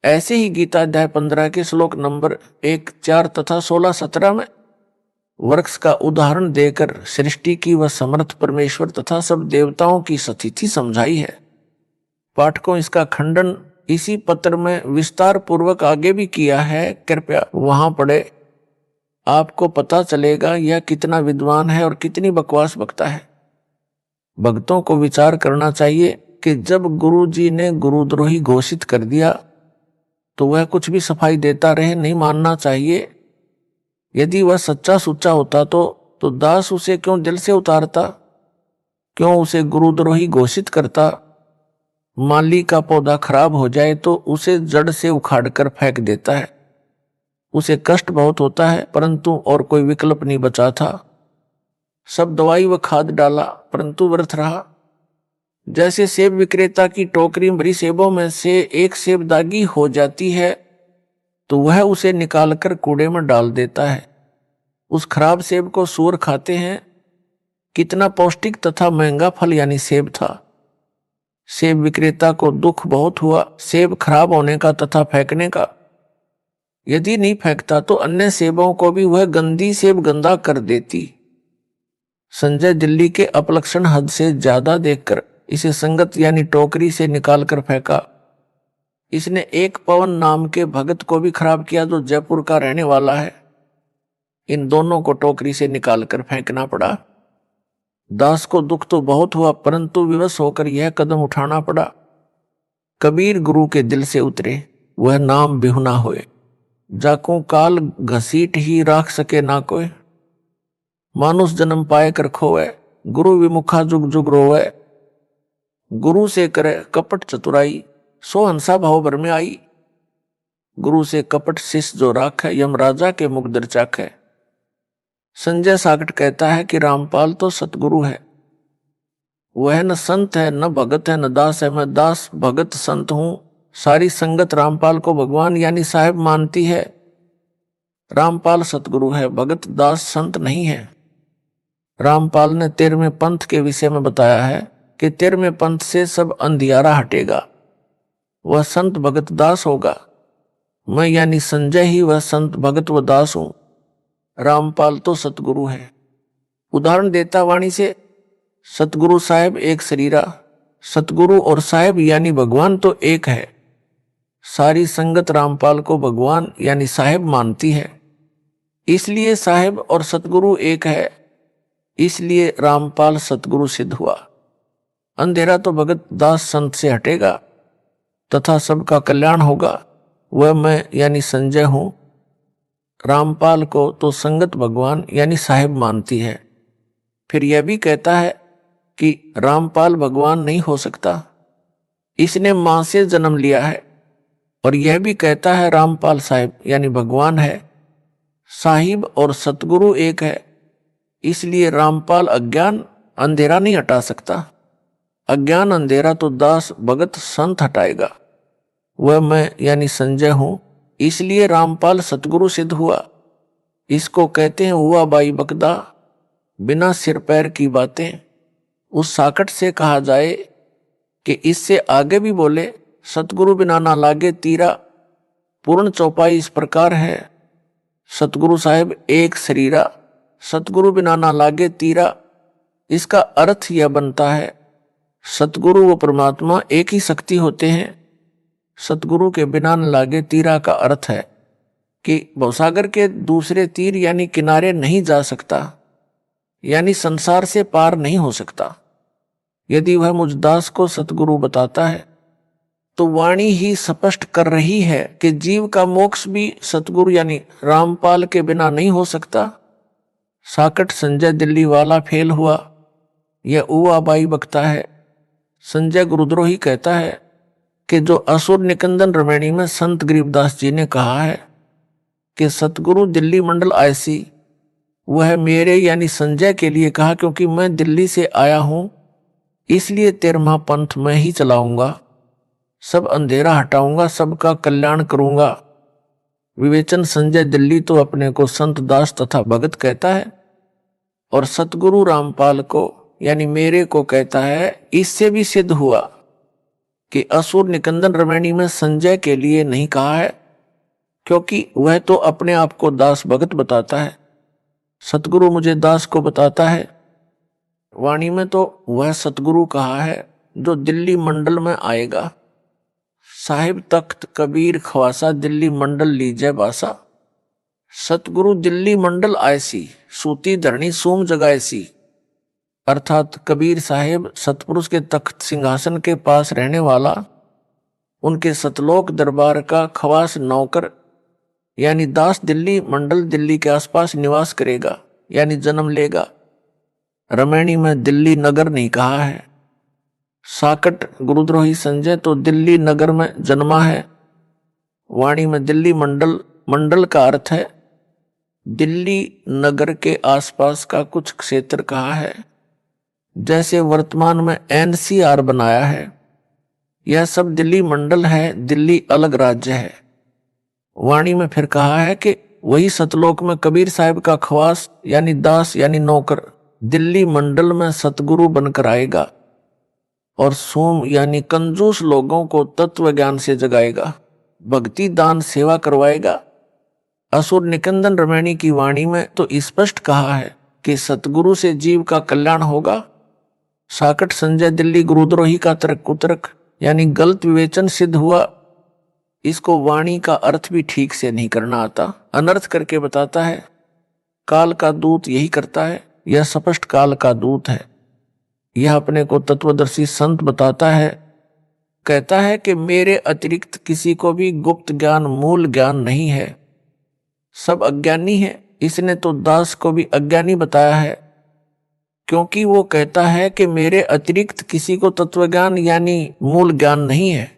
ऐसे ही गीता अध्याय 15 के श्लोक नंबर 1, 4 तथा 16, 17 में वृक्ष का उदाहरण देकर सृष्टि की वह समर्थ परमेश्वर तथा सब देवताओं की स्थिति समझाई है। पाठकों, इसका खंडन इसी पत्र में विस्तार पूर्वक आगे भी किया है, कृपया वहां पढ़े। आपको पता चलेगा यह कितना विद्वान है और कितनी बकवास बकता है। भक्तों को विचार करना चाहिए कि जब गुरु जी ने गुरुद्रोही घोषित कर दिया तो वह कुछ भी सफाई देता रहे, नहीं मानना चाहिए। यदि वह सच्चा सुच्चा होता तो दास उसे क्यों दिल से उतारता, क्यों उसे गुरुद्रोही घोषित करता। माली का पौधा खराब हो जाए तो उसे जड़ से उखाड़कर फेंक देता है। उसे कष्ट बहुत होता है, परंतु और कोई विकल्प नहीं बचा था। सब दवाई व खाद डाला, परंतु व्यर्थ रहा। जैसे सेब विक्रेता की टोकरी भरी सेबों में से एक सेब दागी हो जाती है तो वह उसे निकालकर कूड़े में डाल देता है। उस खराब सेब को सूअर खाते हैं। कितना पौष्टिक तथा महंगा फल यानी सेब था। सेब विक्रेता को दुख बहुत हुआ सेब खराब होने का तथा फेंकने का। यदि नहीं फेंकता तो अन्य सेबों को भी वह गंदी सेब गंदा कर देती। संजय दिल्ली के अपलक्षण हद से ज्यादा देखकर इसे संगत यानी टोकरी से निकालकर फेंका। इसने एक पवन नाम के भगत को भी खराब किया जो जयपुर का रहने वाला है। इन दोनों को टोकरी से निकालकर फेंकना पड़ा। दास को दुख तो बहुत हुआ, परंतु विवश होकर यह कदम उठाना पड़ा। कबीर गुरु के दिल से उतरे, वह नाम बिहुना होए। जाको काल घसीट ही राख सके ना कोई। मानुष जन्म पाए कर खोए, गुरु विमुखा जुग जुग रोवे। गुरु से करे कपट चतुराई, सो हंसा भाव भर में आई। गुरु से कपट शिष्य जो राख है, यमराजा के मुख दर चाख है। संजय साकट कहता है कि रामपाल तो सतगुरु है। वह न संत है, न भगत है, न दास है। मैं दास भगत संत हूं। सारी संगत रामपाल को भगवान यानी साहेब मानती है। रामपाल सतगुरु है, भगत दास संत नहीं है। रामपाल ने 13वें पंथ के विषय में बताया है कि 13वें पंथ से सब अंधियारा हटेगा, वह संत भगत दास होगा। मैं यानी संजय ही वह संत भगत व दास हूं। रामपाल तो सतगुरु है। उदाहरण देता वाणी से, सतगुरु साहेब एक शरीरा। सतगुरु और साहेब यानी भगवान तो एक है। सारी संगत रामपाल को भगवान यानी साहेब मानती है, इसलिए साहेब और सतगुरु एक है। इसलिए रामपाल सतगुरु सिद्ध हुआ। अंधेरा तो भगत दास संत से हटेगा तथा सबका कल्याण होगा। वह मैं यानी संजय हूं। रामपाल को तो संगत भगवान यानी साहेब मानती है। फिर यह भी कहता है कि रामपाल भगवान नहीं हो सकता, इसने मां से जन्म लिया है। और यह भी कहता है रामपाल साहेब यानी भगवान है। साहिब और सतगुरु एक है, इसलिए रामपाल अज्ञान अंधेरा नहीं हटा सकता। अज्ञान अंधेरा तो दास भगत संत हटाएगा। वह मैं यानी संजय हूं, इसलिए रामपाल सतगुरु सिद्ध हुआ। इसको कहते हैं हुआ बाई बकदा, बिना सिर पैर की बातें। उस साकट से कहा जाए कि इससे आगे भी बोले, सतगुरु बिना ना लागे तीरा। पूर्ण चौपाई इस प्रकार है, सतगुरु साहेब एक शरीरा, सतगुरु बिना ना लागे तीरा। इसका अर्थ यह बनता है, सतगुरु व परमात्मा एक ही शक्ति होते हैं। सतगुरु के बिना न लागे तीरा का अर्थ है कि भवसागर के दूसरे तीर यानी किनारे नहीं जा सकता, यानी संसार से पार नहीं हो सकता। यदि वह मुझ दास को सतगुरु बताता है तो वाणी ही स्पष्ट कर रही है कि जीव का मोक्ष भी सतगुरु यानी रामपाल के बिना नहीं हो सकता। साकट संजय दिल्ली वाला फेल हुआ, यह उवा बाई बकता है। संजय गुरुद्रोही कहता है कि जो असुर निकंदन रमैणी में संत गरीबदास जी ने कहा है कि सतगुरु दिल्ली मंडल ऐसी, वह मेरे यानी संजय के लिए कहा, क्योंकि मैं दिल्ली से आया हूं, इसलिए 13वां पंथ मैं ही चलाऊंगा। सब अंधेरा हटाऊंगा, सबका कल्याण करूंगा। विवेचन संजय दिल्ली तो अपने को संत दास तथा भगत कहता है और सतगुरु रामपाल को यानी मेरे को कहता है। इससे भी सिद्ध हुआ कि असुर निकंदन रमैणी में संजय के लिए नहीं कहा है, क्योंकि वह तो अपने आप को दास भगत बताता है। सतगुरु मुझे दास को बताता है। वाणी में तो वह सतगुरु कहा है जो दिल्ली मंडल में आएगा। साहिब तख्त कबीर खवासा, दिल्ली मंडल लीजय बासा। सतगुरु दिल्ली मंडल ऐसी, सूती धरणी सूम जगाएसी। अर्थात कबीर साहिब सतपुरुष के तख्त सिंहासन के पास रहने वाला, उनके सतलोक दरबार का खवास नौकर यानी दास दिल्ली मंडल दिल्ली के आसपास निवास करेगा यानी जन्म लेगा। रमैणी में दिल्ली नगर नहीं कहा है। साकट गुरुद्रोही संजय तो दिल्ली नगर में जन्मा है। वाणी में दिल्ली मंडल, मंडल का अर्थ है दिल्ली नगर के आसपास का कुछ क्षेत्र कहा है। जैसे वर्तमान में एनसीआर बनाया है, यह सब दिल्ली मंडल है, दिल्ली अलग राज्य है। वाणी में फिर कहा है कि वही सतलोक में कबीर साहब का खवास यानी दास यानी नौकर दिल्ली मंडल में सतगुरु बनकर आएगा और सोम यानी कंजूस लोगों को तत्व ज्ञान से जगाएगा, भक्ति दान सेवा करवाएगा। असुर निकंदन रमैणी की वाणी में तो स्पष्ट कहा है कि सतगुरु से जीव का कल्याण होगा। साकट संजय दिल्ली गुरुद्रोही का तर्क कुतर्क यानी गलत विवेचन सिद्ध हुआ। इसको वाणी का अर्थ भी ठीक से नहीं करना आता, अनर्थ करके बताता है। काल का दूत यही करता है, यह स्पष्ट काल का दूत है। यह अपने को तत्वदर्शी संत बताता है, कहता है कि मेरे अतिरिक्त किसी को भी गुप्त ज्ञान मूल ज्ञान नहीं है, सब अज्ञानी है। इसने तो दास को भी अज्ञानी बताया है, क्योंकि वो कहता है कि मेरे अतिरिक्त किसी को तत्वज्ञान यानी मूल ज्ञान नहीं है।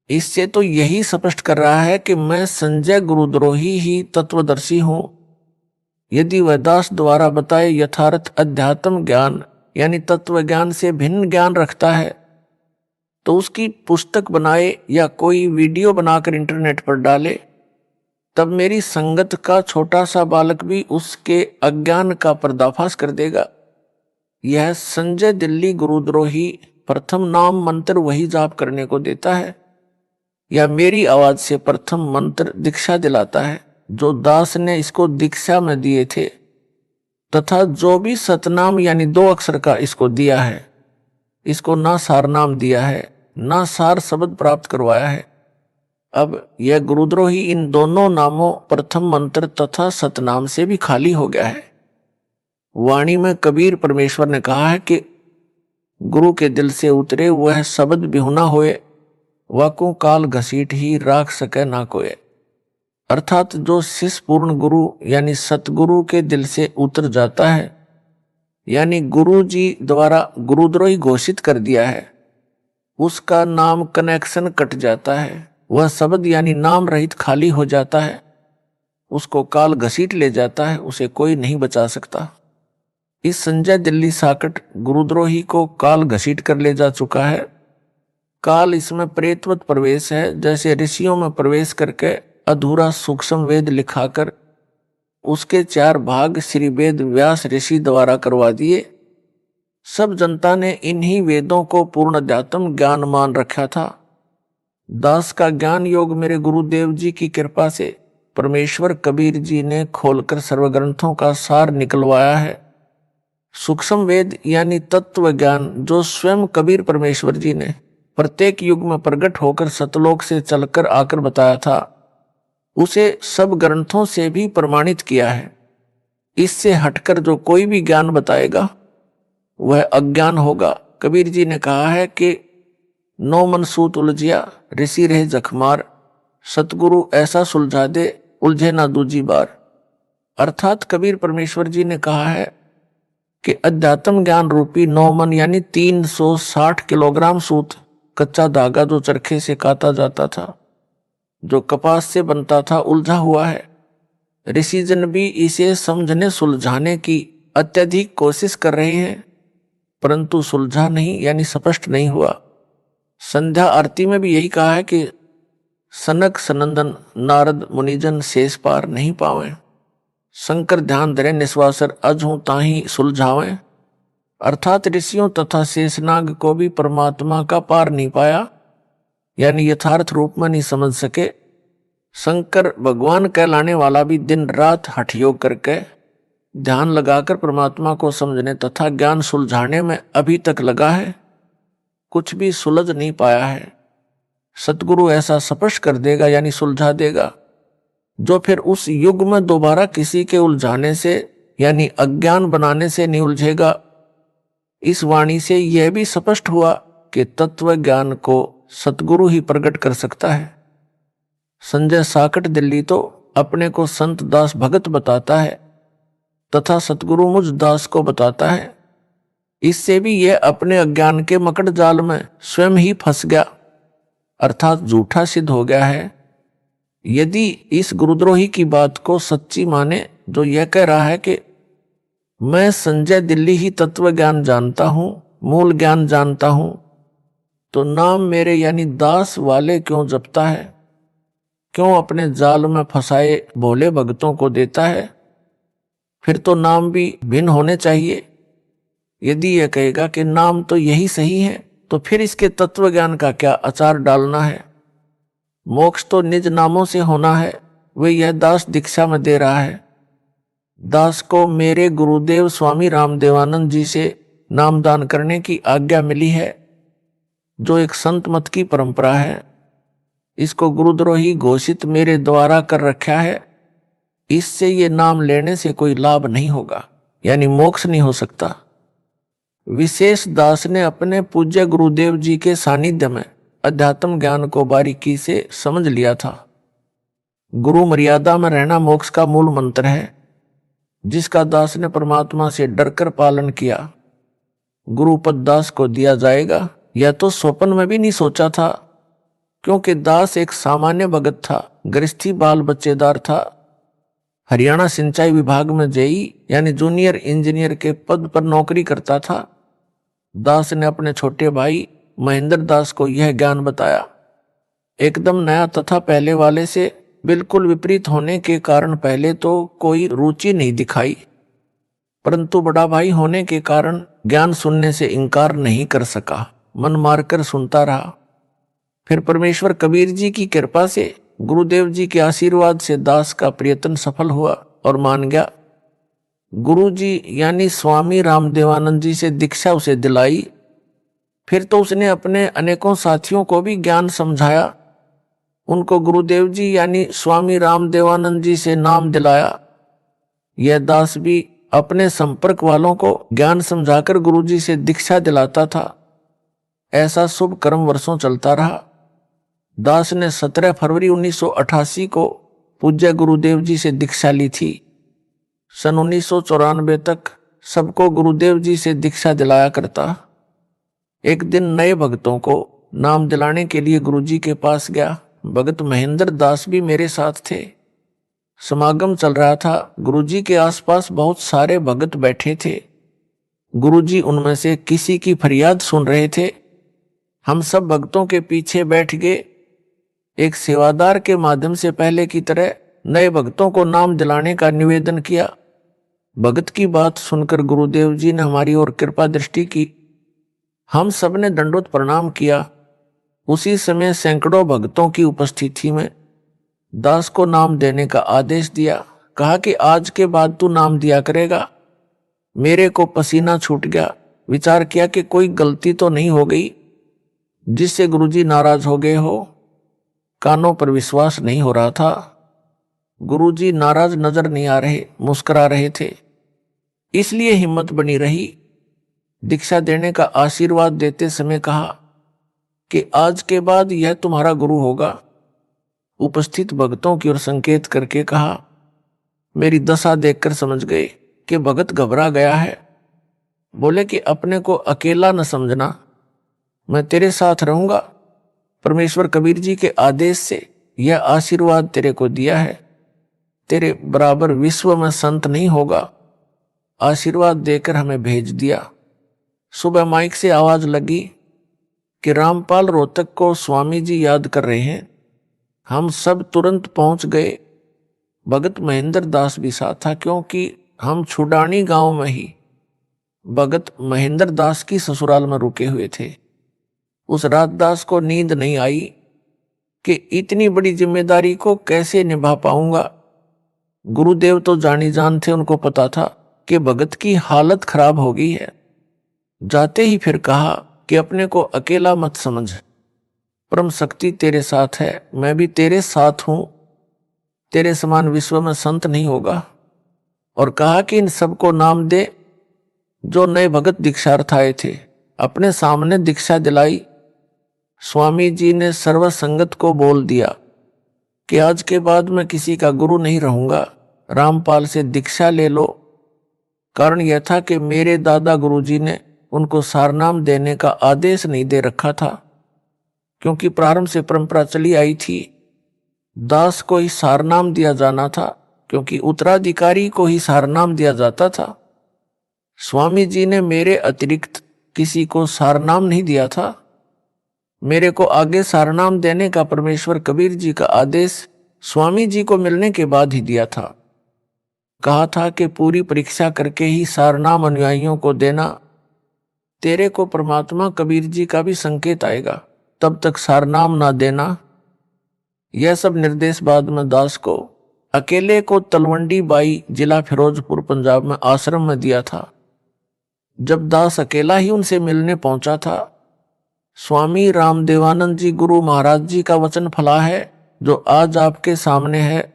इससे तो यही स्पष्ट कर रहा है कि मैं संजय गुरुद्रोही ही तत्वदर्शी हूं। यदि वह दास द्वारा बताए यथार्थ अध्यात्म ज्ञान यानी तत्व ज्ञान से भिन्न ज्ञान रखता है तो उसकी पुस्तक बनाए या कोई वीडियो बनाकर इंटरनेट पर डाले, तब मेरी संगत का छोटा सा बालक भी उसके अज्ञान का पर्दाफाश कर देगा। यह संजय दिल्ली गुरुद्रोही प्रथम नाम मंत्र वही जाप करने को देता है या मेरी आवाज से प्रथम मंत्र दीक्षा दिलाता है जो दास ने इसको दीक्षा में दिए थे, तथा जो भी सतनाम यानी 2 अक्षर का इसको दिया है, इसको ना सार नाम दिया है, ना सार शब्द प्राप्त करवाया है। अब यह गुरुद्रोही इन दोनों नामों प्रथम मंत्र तथा सतनाम से भी खाली हो गया है। वाणी में कबीर परमेश्वर ने कहा है कि गुरु के दिल से उतरे वह शब्द बिहुना होए, वाकू काल घसीट ही राख सके ना कोय। अर्थात जो शिष्य पूर्ण गुरु यानी सतगुरु के दिल से उतर जाता है, यानी गुरु जी द्वारा गुरुद्रोही घोषित कर दिया है, उसका नाम कनेक्शन कट जाता है, वह शब्द यानी नाम रहित खाली हो जाता है, उसको काल घसीट ले जाता है, उसे कोई नहीं बचा सकता। इस संजय दिल्ली साकट गुरुद्रोही को काल घसीट कर ले जा चुका है। काल इसमें प्रेतवत प्रवेश है, जैसे ऋषियों में प्रवेश करके अधूरा सूक्ष्म वेद लिखाकर उसके 4 भाग श्री वेद व्यास ऋषि द्वारा करवा दिए। सब जनता ने इन्हीं वेदों को पूर्ण अध्यात्म ज्ञान मान रखा था। दास का ज्ञान योग मेरे गुरुदेव जी की कृपा से परमेश्वर कबीर जी ने खोलकर सर्वग्रंथों का सार निकलवाया है। सूक्ष्म वेद यानी तत्व ज्ञान जो स्वयं कबीर परमेश्वर जी ने प्रत्येक युग में प्रकट होकर सतलोक से चलकर आकर बताया था, उसे सब ग्रंथों से भी प्रमाणित किया है। इससे हटकर जो कोई भी ज्ञान बताएगा वह अज्ञान होगा। कबीर जी ने कहा है कि 9 मन सूत उलझिया ऋषि रहे जखमार, सतगुरु ऐसा सुलझा दे उलझे ना दूजी बार। अर्थात कबीर परमेश्वर जी ने कहा है कि अध्यात्म ज्ञान रूपी 9 मन यानी 360 किलोग्राम सूत, कच्चा धागा जो चरखे से काता जाता था, जो कपास से बनता था, उलझा हुआ है। ऋषिजन भी इसे समझने सुलझाने की अत्यधिक कोशिश कर रहे हैं, परंतु सुलझा नहीं यानी स्पष्ट नहीं हुआ। संध्या आरती में भी यही कहा है कि सनक सनंदन नारद मुनिजन शेष पार नहीं पावे, शंकर ध्यान धरे निस्वासर अजहू ताही सुलझावे। अर्थात ऋषियों तथा शेषनाग को भी परमात्मा का पार नहीं पाया, यानी यथार्थ रूप में नहीं समझ सके। शंकर भगवान कहलाने वाला भी दिन रात हठ योग करके ध्यान लगाकर परमात्मा को समझने तथा ज्ञान सुलझाने में अभी तक लगा है, कुछ भी सुलझ नहीं पाया है। सतगुरु ऐसा स्पष्ट कर देगा यानी सुलझा देगा, जो फिर उस युग में दोबारा किसी के उलझाने से यानी अज्ञान बनाने से नहीं उलझेगा। इस वाणी से यह भी स्पष्ट हुआ कि तत्व ज्ञान को सतगुरु ही प्रकट कर सकता है। संजय साकट दिल्ली तो अपने को संत दास भगत बताता है तथा सतगुरु मुझ दास को बताता है। इससे भी यह अपने अज्ञान के मकड़ जाल में स्वयं ही फंस गया, अर्थात झूठा सिद्ध हो गया है। यदि इस गुरुद्रोही की बात को सच्ची माने जो यह कह रहा है कि मैं संजय दिल्ली ही तत्व ज्ञान जानता हूं, मूल ज्ञान जानता हूं, तो नाम मेरे यानी दास वाले क्यों जपता है, क्यों अपने जाल में फंसाए भोले भक्तों को देता है? फिर तो नाम भी भिन्न होने चाहिए। यदि यह कहेगा कि नाम तो यही सही है, तो फिर इसके तत्व ज्ञान का क्या अचार डालना है? मोक्ष तो निज नामों से होना है, वे यह दास दीक्षा में दे रहा है। दास को मेरे गुरुदेव स्वामी रामदेवानंद जी से नामदान करने की आज्ञा मिली है, जो एक संत मत की परंपरा है। इसको गुरुद्रोही घोषित मेरे द्वारा कर रखा है। इससे ये नाम लेने से कोई लाभ नहीं होगा, यानी मोक्ष नहीं हो सकता। विशेष दास ने अपने पूज्य गुरुदेव जी के सानिध्य में अध्यात्म ज्ञान को बारीकी से समझ लिया था। गुरु मर्यादा में रहना मोक्ष का मूल मंत्र है, जिसका दास ने परमात्मा से डरकर पालन किया। गुरुपद दास को दिया जाएगा, यह तो स्वप्न में भी नहीं सोचा था, क्योंकि दास एक सामान्य भगत था, गृहस्थी बाल बच्चेदार था। हरियाणा सिंचाई विभाग में जेई यानी जूनियर इंजीनियर के पद पर नौकरी करता था। दास ने अपने छोटे भाई महेंद्र दास को यह ज्ञान बताया। एकदम नया तथा पहले वाले से बिल्कुल विपरीत होने के कारण पहले तो कोई रुचि नहीं दिखाई, परंतु बड़ा भाई होने के कारण ज्ञान सुनने से इनकार नहीं कर सका, मन मारकर सुनता रहा। फिर परमेश्वर कबीर जी की कृपा से, गुरुदेव जी के आशीर्वाद से दास का प्रयत्न सफल हुआ और मान गया। गुरु जी यानी स्वामी रामदेवानंद जी से दीक्षा उसे दिलाई। फिर तो उसने अपने अनेकों साथियों को भी ज्ञान समझाया, उनको गुरुदेव जी यानी स्वामी रामदेवानंद जी से नाम दिलाया। यह दास भी अपने संपर्क वालों को ज्ञान समझाकर गुरु जी से दीक्षा दिलाता था। ऐसा शुभ कर्म वर्षों चलता रहा। दास ने 17 फरवरी 1988 को पूज्य गुरुदेव जी से दीक्षा ली थी। सन 1994 तक सबको गुरुदेव जी से दीक्षा दिलाया करता। एक दिन नए भक्तों को नाम दिलाने के लिए गुरुजी के पास गया। भगत महेंद्र दास भी मेरे साथ थे। समागम चल रहा था। गुरुजी के आसपास बहुत सारे भगत बैठे थे। गुरुजी उनमें से किसी की फरियाद सुन रहे थे। हम सब भक्तों के पीछे बैठ गए। एक सेवादार के माध्यम से पहले की तरह नए भक्तों को नाम दिलाने का निवेदन किया। भगत की बात सुनकर गुरुदेव जी ने हमारी ओर कृपा दृष्टि की। हम सब ने दंडोत प्रणाम किया। उसी समय सैकड़ों भक्तों की उपस्थिति में दास को नाम देने का आदेश दिया। कहा कि आज के बाद तू नाम दिया करेगा। मेरे को पसीना छूट गया। विचार किया कि कोई गलती तो नहीं हो गई जिससे गुरुजी नाराज हो गए हो। कानों पर विश्वास नहीं हो रहा था। गुरुजी नाराज नजर नहीं आ रहे, मुस्कुरा रहे थे, इसलिए हिम्मत बनी रही। दीक्षा देने का आशीर्वाद देते समय कहा कि आज के बाद यह तुम्हारा गुरु होगा। उपस्थित भक्तों की ओर संकेत करके कहा। मेरी दशा देखकर समझ गए कि भगत घबरा गया है। बोले कि अपने को अकेला न समझना, मैं तेरे साथ रहूंगा। परमेश्वर कबीर जी के आदेश से यह आशीर्वाद तेरे को दिया है। तेरे बराबर विश्व में संत नहीं होगा। आशीर्वाद देकर हमें भेज दिया। सुबह माइक से आवाज लगी कि रामपाल रोहतक को स्वामी जी याद कर रहे हैं। हम सब तुरंत पहुंच गए। भगत महेंद्र दास भी साथ था, क्योंकि हम छुडानी गांव में ही भगत महेंद्र दास की ससुराल में रुके हुए थे। उस रात दास को नींद नहीं आई कि इतनी बड़ी जिम्मेदारी को कैसे निभा पाऊंगा। गुरुदेव तो जानी जान थे, उनको पता था कि भगत की हालत खराब हो गई है। जाते ही फिर कहा कि अपने को अकेला मत समझ, परम शक्ति तेरे साथ है, मैं भी तेरे साथ हूं। तेरे समान विश्व में संत नहीं होगा। और कहा कि इन सबको नाम दे जो नए भगत दीक्षार्थ आए थे। अपने सामने दीक्षा दिलाई। स्वामी जी ने सर्व संगत को बोल दिया कि आज के बाद मैं किसी का गुरु नहीं रहूंगा, रामपाल से दीक्षा ले लो। कारण यह था कि मेरे दादा गुरुजी ने उनको सारनाम देने का आदेश नहीं दे रखा था, क्योंकि प्रारंभ से परंपरा चली आई थी दास को ही सारनाम दिया जाना था, क्योंकि उत्तराधिकारी को ही सारनाम दिया जाता था। स्वामी जी ने मेरे अतिरिक्त किसी को सारनाम नहीं दिया था। मेरे को आगे सारनाम देने का परमेश्वर कबीर जी का आदेश स्वामी जी को मिलने के बाद ही दिया था। कहा था कि पूरी परीक्षा करके ही सारनाम अनुयायियों को देना, तेरे को परमात्मा कबीर जी का भी संकेत आएगा, तब तक सारनाम ना देना। यह सब निर्देश बाद में दास को अकेले को तलवंडी बाई जिला फिरोजपुर पंजाब में आश्रम में दिया था। जब दास अकेला ही उनसे मिलने पहुंचा था, स्वामी रामदेवानंद जी गुरु महाराज जी का वचन फला है जो आज आपके सामने है।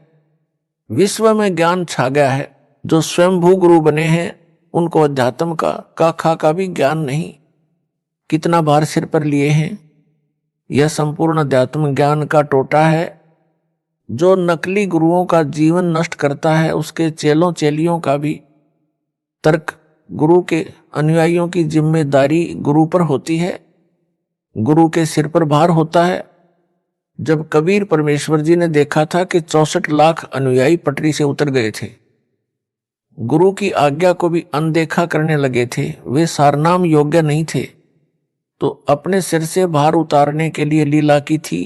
विश्व में ज्ञान छा गया है। जो स्वयंभू गुरु बने हैं उनको अध्यात्म का खा का भी ज्ञान नहीं। कितना भार सिर पर लिए हैं। यह संपूर्ण अध्यात्म ज्ञान का टोटा है। जो नकली गुरुओं का जीवन नष्ट करता है, उसके चेलों चेलियों का भी तर्क गुरु के अनुयायियों की जिम्मेदारी गुरु पर होती है, गुरु के सिर पर भार होता है। जब कबीर परमेश्वर जी ने देखा था कि 64 लाख अनुयायी पटरी से उतर गए थे, गुरु की आज्ञा को भी अनदेखा करने लगे थे, वे सारनाम योग्य नहीं थे, तो अपने सिर से भार उतारने के लिए लीला की थी।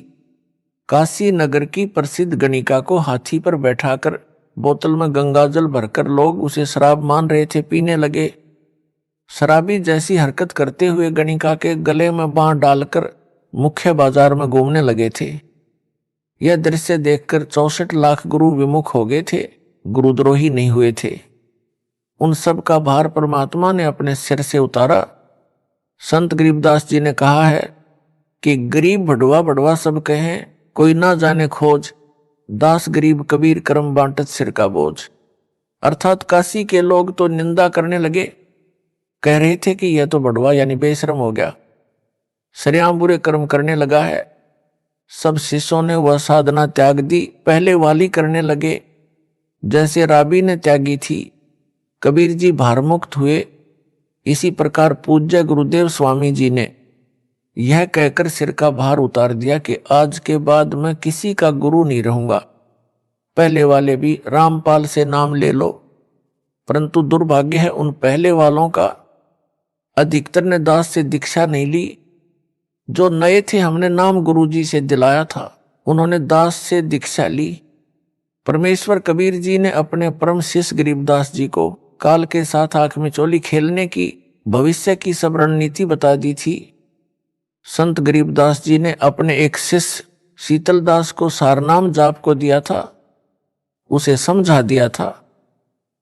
काशी नगर की प्रसिद्ध गणिका को हाथी पर बैठाकर बोतल में गंगाजल भरकर लोग उसे शराब मान रहे थे, पीने लगे। शराबी जैसी हरकत करते हुए गणिका के गले में बांह डालकर मुख्य बाजार में घूमने लगे थे। यह दृश्य देखकर 64 लाख गुरु विमुख हो गए थे, गुरुद्रोही नहीं हुए थे। उन सब का भार परमात्मा ने अपने सिर से उतारा। संत गरीबदास जी ने कहा है कि गरीब भड़वा भड़वा सब कहें, कोई ना जाने खोज, दास गरीब कबीर करम बांटत सिर का बोझ। अर्थात काशी के लोग तो निंदा करने लगे, कह रहे थे कि यह तो बड़वा यानी बेशरम हो गया, सरेआम बुरे कर्म करने लगा है। सब शिष्यों ने वह साधना त्याग दी, पहले वाली करने लगे जैसे राबी ने त्यागी थी। कबीर जी भारमुक्त हुए। इसी प्रकार पूज्य गुरुदेव स्वामी जी ने यह कहकर सिर का भार उतार दिया कि आज के बाद मैं किसी का गुरु नहीं रहूंगा। पहले वाले भी रामपाल से नाम ले लो, परंतु दुर्भाग्य है उन पहले वालों का अधिकतर ने दास से दीक्षा नहीं ली। जो नए थे हमने नाम गुरुजी से दिलाया था, उन्होंने दास से दीक्षा ली। परमेश्वर कबीर जी ने अपने परम शिष्य गरीबदास जी को काल के साथ आंख में चोली खेलने की भविष्य की सब रणनीति बता दी थी। संत गरीबदास जी ने अपने एक शिष्य शीतलदास को सारनाम जाप को दिया था। उसे समझा दिया था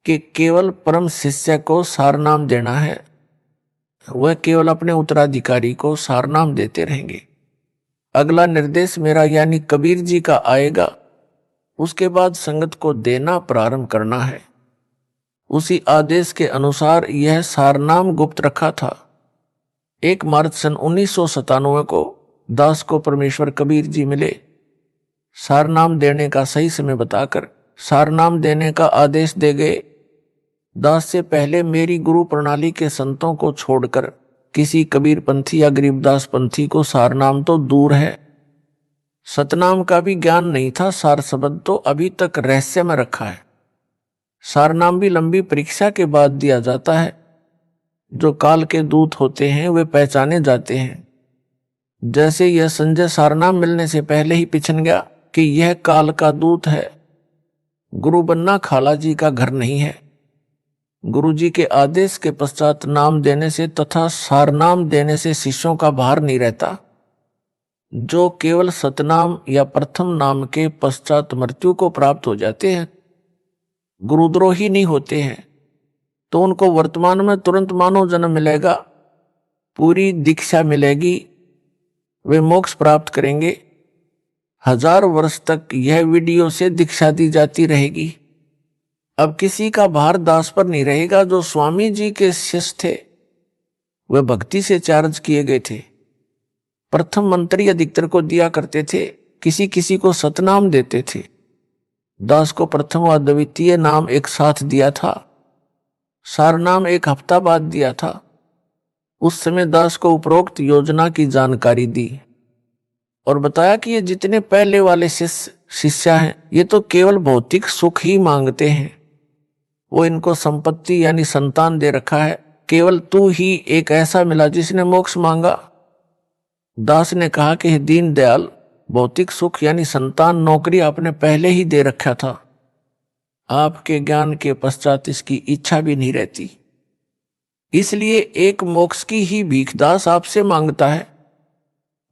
कि केवल परम शिष्य को सारनाम देना है, वह केवल अपने उत्तराधिकारी को सारनाम देते रहेंगे। अगला निर्देश मेरा यानी कबीर जी का आएगा, उसके बाद संगत को देना प्रारंभ करना है। उसी आदेश के अनुसार यह सारनाम गुप्त रखा था। 1 मार्च सन 1997 को दास को परमेश्वर कबीर जी मिले। सारनाम देने का सही समय बताकर सारनाम देने का आदेश दे गए। दास से पहले मेरी गुरु प्रणाली के संतों को छोड़कर किसी कबीर पंथी या गरीबदास पंथी को सारनाम तो दूर है, सतनाम का भी ज्ञान नहीं था। सार शब्द तो अभी तक रहस्य में रखा है। सारनाम भी लंबी परीक्षा के बाद दिया जाता है। जो काल के दूत होते हैं वे पहचाने जाते हैं। जैसे यह संजय सारनाम मिलने से पहले ही पिछन गया कि यह काल का दूत है। गुरु बनना खाला जी का घर नहीं है। गुरु जी के आदेश के पश्चात नाम देने से तथा सारनाम देने से शिष्यों का भार नहीं रहता। जो केवल सतनाम या प्रथम नाम के पश्चात मृत्यु को प्राप्त हो जाते हैं, गुरुद्रोही नहीं होते हैं, तो उनको वर्तमान में तुरंत मानव जन्म मिलेगा, पूरी दीक्षा मिलेगी, वे मोक्ष प्राप्त करेंगे। 1000 वर्ष तक यह वीडियो से दीक्षा दी जाती रहेगी। अब किसी का भार दास पर नहीं रहेगा। जो स्वामी जी के शिष्य थे वे भक्ति से चार्ज किए गए थे। प्रथम मंत्री अधिकतर को दिया करते थे, किसी किसी को सतनाम देते थे। दास को प्रथम व द्वितीय नाम एक साथ दिया था, सार नाम एक हफ्ता बाद दिया था। उस समय दास को उपरोक्त योजना की जानकारी दी और बताया कि ये जितने पहले वाले शिष्य हैं ये तो केवल भौतिक सुख ही मांगते हैं, वो इनको संपत्ति यानी संतान दे रखा है, केवल तू ही एक ऐसा मिला जिसने मोक्ष मांगा। दास ने कहा कि दीन दयाल, भौतिक सुख यानी संतान नौकरी आपने पहले ही दे रखा था, आपके ज्ञान के पश्चात इसकी इच्छा भी नहीं रहती, इसलिए एक मोक्ष की ही भीख दास आपसे मांगता है।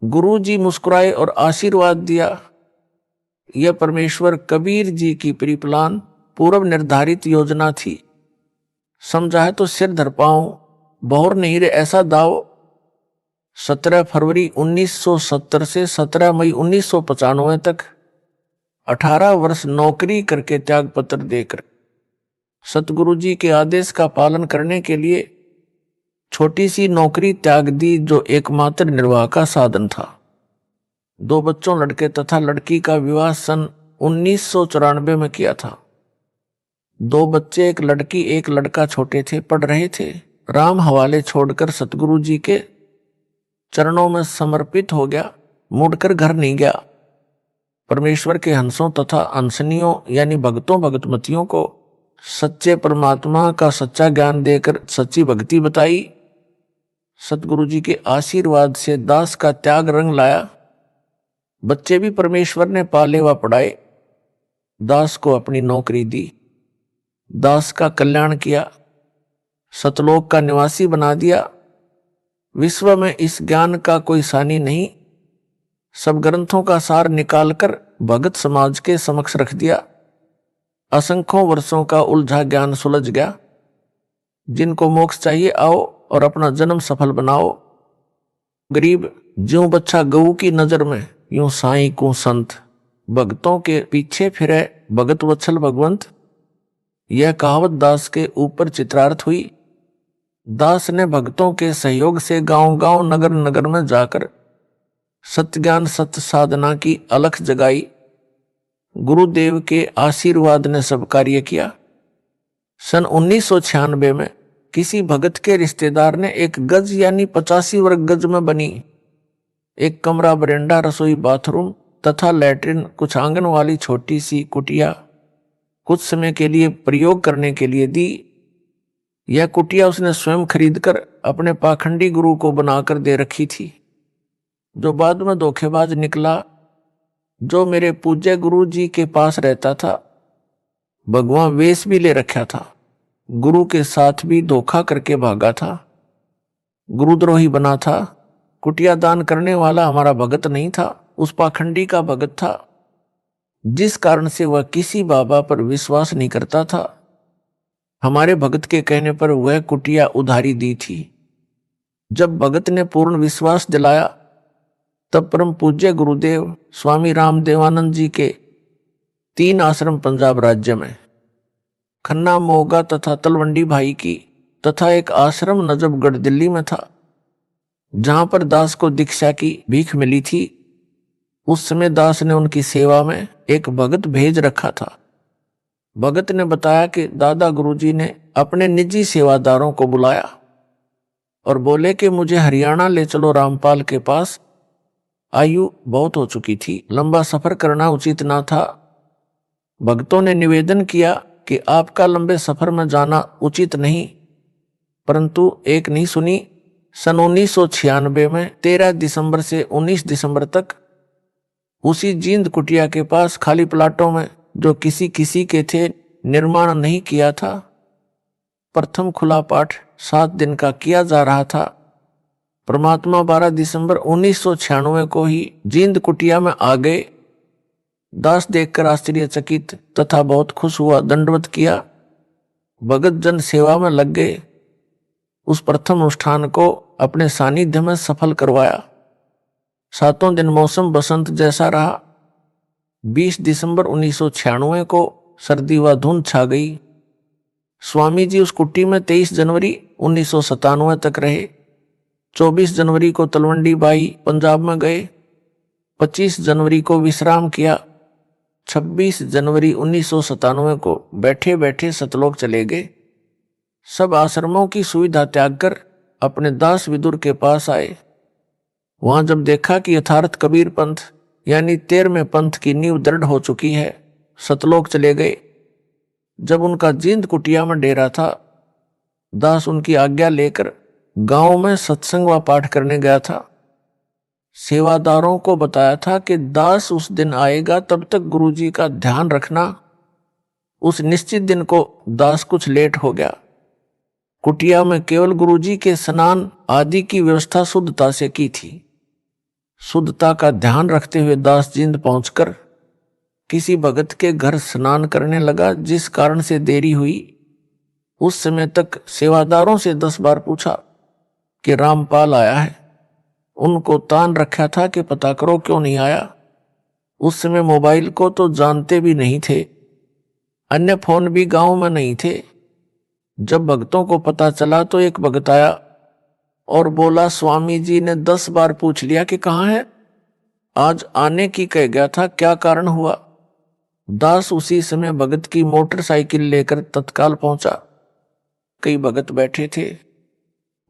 गुरु जी मुस्कुराए और आशीर्वाद दिया। यह परमेश्वर कबीर जी की प्रीप्लान पूर्व निर्धारित योजना थी। समझा है तो सिर धर पाऊं, बहुर नहीं रे ऐसा दाव। 17 फरवरी 1970 से 17 मई 1995 तक 18 वर्ष नौकरी करके त्याग पत्र देकर सतगुरु जी के आदेश का पालन करने के लिए छोटी सी नौकरी त्याग दी, जो एकमात्र निर्वाह का साधन था। 2 बच्चों लड़के तथा लड़की का विवाह सन 1994 में किया था। 2 बच्चे, एक लड़की एक लड़का छोटे थे, पढ़ रहे थे। राम हवाले छोड़कर सतगुरु जी के चरणों में समर्पित हो गया, मुड़कर घर नहीं गया। परमेश्वर के हंसों तथा हंसनियों यानी भक्तों भगतमतियों को सच्चे परमात्मा का सच्चा ज्ञान देकर सच्ची भक्ति बताई। सतगुरु जी के आशीर्वाद से दास का त्याग रंग लाया। बच्चे भी परमेश्वर ने पाले व पढ़ाए, दास को अपनी नौकरी दी, दास का कल्याण किया, सतलोक का निवासी बना दिया। विश्व में इस ज्ञान का कोई सानी नहीं। सब ग्रंथों का सार निकालकर भगत समाज के समक्ष रख दिया। असंख्यों वर्षों का उलझा ज्ञान सुलझ गया। जिनको मोक्ष चाहिए आओ और अपना जन्म सफल बनाओ। गरीब ज्यों बच्चा गऊ की नजर में, यूं साईं को संत, भक्तों के पीछे फिरे भगत वत्सल भगवंत। यह कहावत दास के ऊपर चित्रार्थ हुई। दास ने भक्तों के सहयोग से गांव-गांव नगर नगर में जाकर सत्य ज्ञान सत्य साधना की अलख जगाई। गुरुदेव के आशीर्वाद ने सब कार्य किया। सन 1996 में किसी भगत के रिश्तेदार ने एक गज यानी 85 वर्ग गज में बनी एक कमरा, बरेंडा, रसोई, बाथरूम तथा लैट्रिन, कुछ आंगन वाली छोटी सी कुटिया कुछ समय के लिए प्रयोग करने के लिए दी। यह कुटिया उसने स्वयं खरीदकर अपने पाखंडी गुरु को बनाकर दे रखी थी, जो बाद में धोखेबाज निकला। जो मेरे पूज्य गुरु जी के पास रहता था, भगवान वेश भी ले रखा था, गुरु के साथ भी धोखा करके भागा था, गुरुद्रोही बना था। कुटिया दान करने वाला हमारा भगत नहीं था, उस पाखंडी का भगत था, जिस कारण से वह किसी बाबा पर विश्वास नहीं करता था। हमारे भगत के कहने पर वह कुटिया उधारी दी थी। जब भगत ने पूर्ण विश्वास दिलाया, तब परम पूज्य गुरुदेव स्वामी रामदेवानंद जी के 3 आश्रम पंजाब राज्य में, खन्ना, मोगा तथा तलवंडी भाई की, तथा एक आश्रम नजफगढ़ दिल्ली में था, जहां पर दास को दीक्षा की भीख मिली थी। उस समय दास ने उनकी सेवा में एक भगत भेज रखा था। भगत ने बताया कि दादा गुरुजी ने अपने निजी सेवादारों को बुलाया और बोले कि मुझे हरियाणा ले चलो रामपाल के पास। आयु बहुत हो चुकी थी, लंबा सफर करना उचित ना था। भक्तों ने निवेदन किया कि आपका लंबे सफर में जाना उचित नहीं, परंतु एक नहीं सुनी। सन 1996 में 13 दिसंबर से 19 दिसंबर तक उसी जींद कुटिया के पास खाली प्लाटों में, जो किसी किसी के थे, निर्माण नहीं किया था, प्रथम खुला पाठ 7 दिन का किया जा रहा था। परमात्मा 12 दिसंबर 1996 को ही जींद कुटिया में आ गए। दास देखकर आश्चर्यचकित तथा बहुत खुश हुआ, दंडवत किया। भगत जन सेवा में लग गए। उस प्रथम अनुष्ठान को अपने सानिध्य में सफल करवाया। 7 दिन मौसम बसंत जैसा रहा। 20 दिसंबर 1996 को सर्दी व धुंध छा गई। स्वामी जी उस कुटी में 23 जनवरी 1997 तक रहे। 24 जनवरी को तलवंडी बाई पंजाब में गए। 25 जनवरी को विश्राम किया। 26 जनवरी 1997 को बैठे बैठे सतलोक चले गए। सब आश्रमों की सुविधा त्याग कर अपने दास विदुर के पास आए। वहां जब देखा कि यथार्थ कबीर पंथ यानी 13वें पंथ की नींव दृढ़ हो चुकी है, सतलोक चले गए। जब उनका जींद कुटिया में डेरा था, दास उनकी आज्ञा लेकर गांव में सत्संग व पाठ करने गया था। सेवादारों को बताया था कि दास उस दिन आएगा, तब तक गुरुजी का ध्यान रखना। उस निश्चित दिन को दास कुछ लेट हो गया। कुटिया में केवल गुरुजी के स्नान आदि की व्यवस्था शुद्धता से की थी। शुद्धता का ध्यान रखते हुए दास जींद पहुंचकर किसी भगत के घर स्नान करने लगा, जिस कारण से देरी हुई। उस समय तक सेवादारों से 10 बार पूछा कि रामपाल आया है। उनको तान रखा था कि पता करो क्यों नहीं आया। उस समय मोबाइल को तो जानते भी नहीं थे, अन्य फोन भी गांव में नहीं थे। जब भक्तों को पता चला तो एक भगत आया और बोला, स्वामी जी ने 10 बार पूछ लिया कि कहाँ है, आज आने की कह गया था, क्या कारण हुआ। दास उसी समय भगत की मोटरसाइकिल लेकर तत्काल पहुंचा। कई भगत बैठे थे।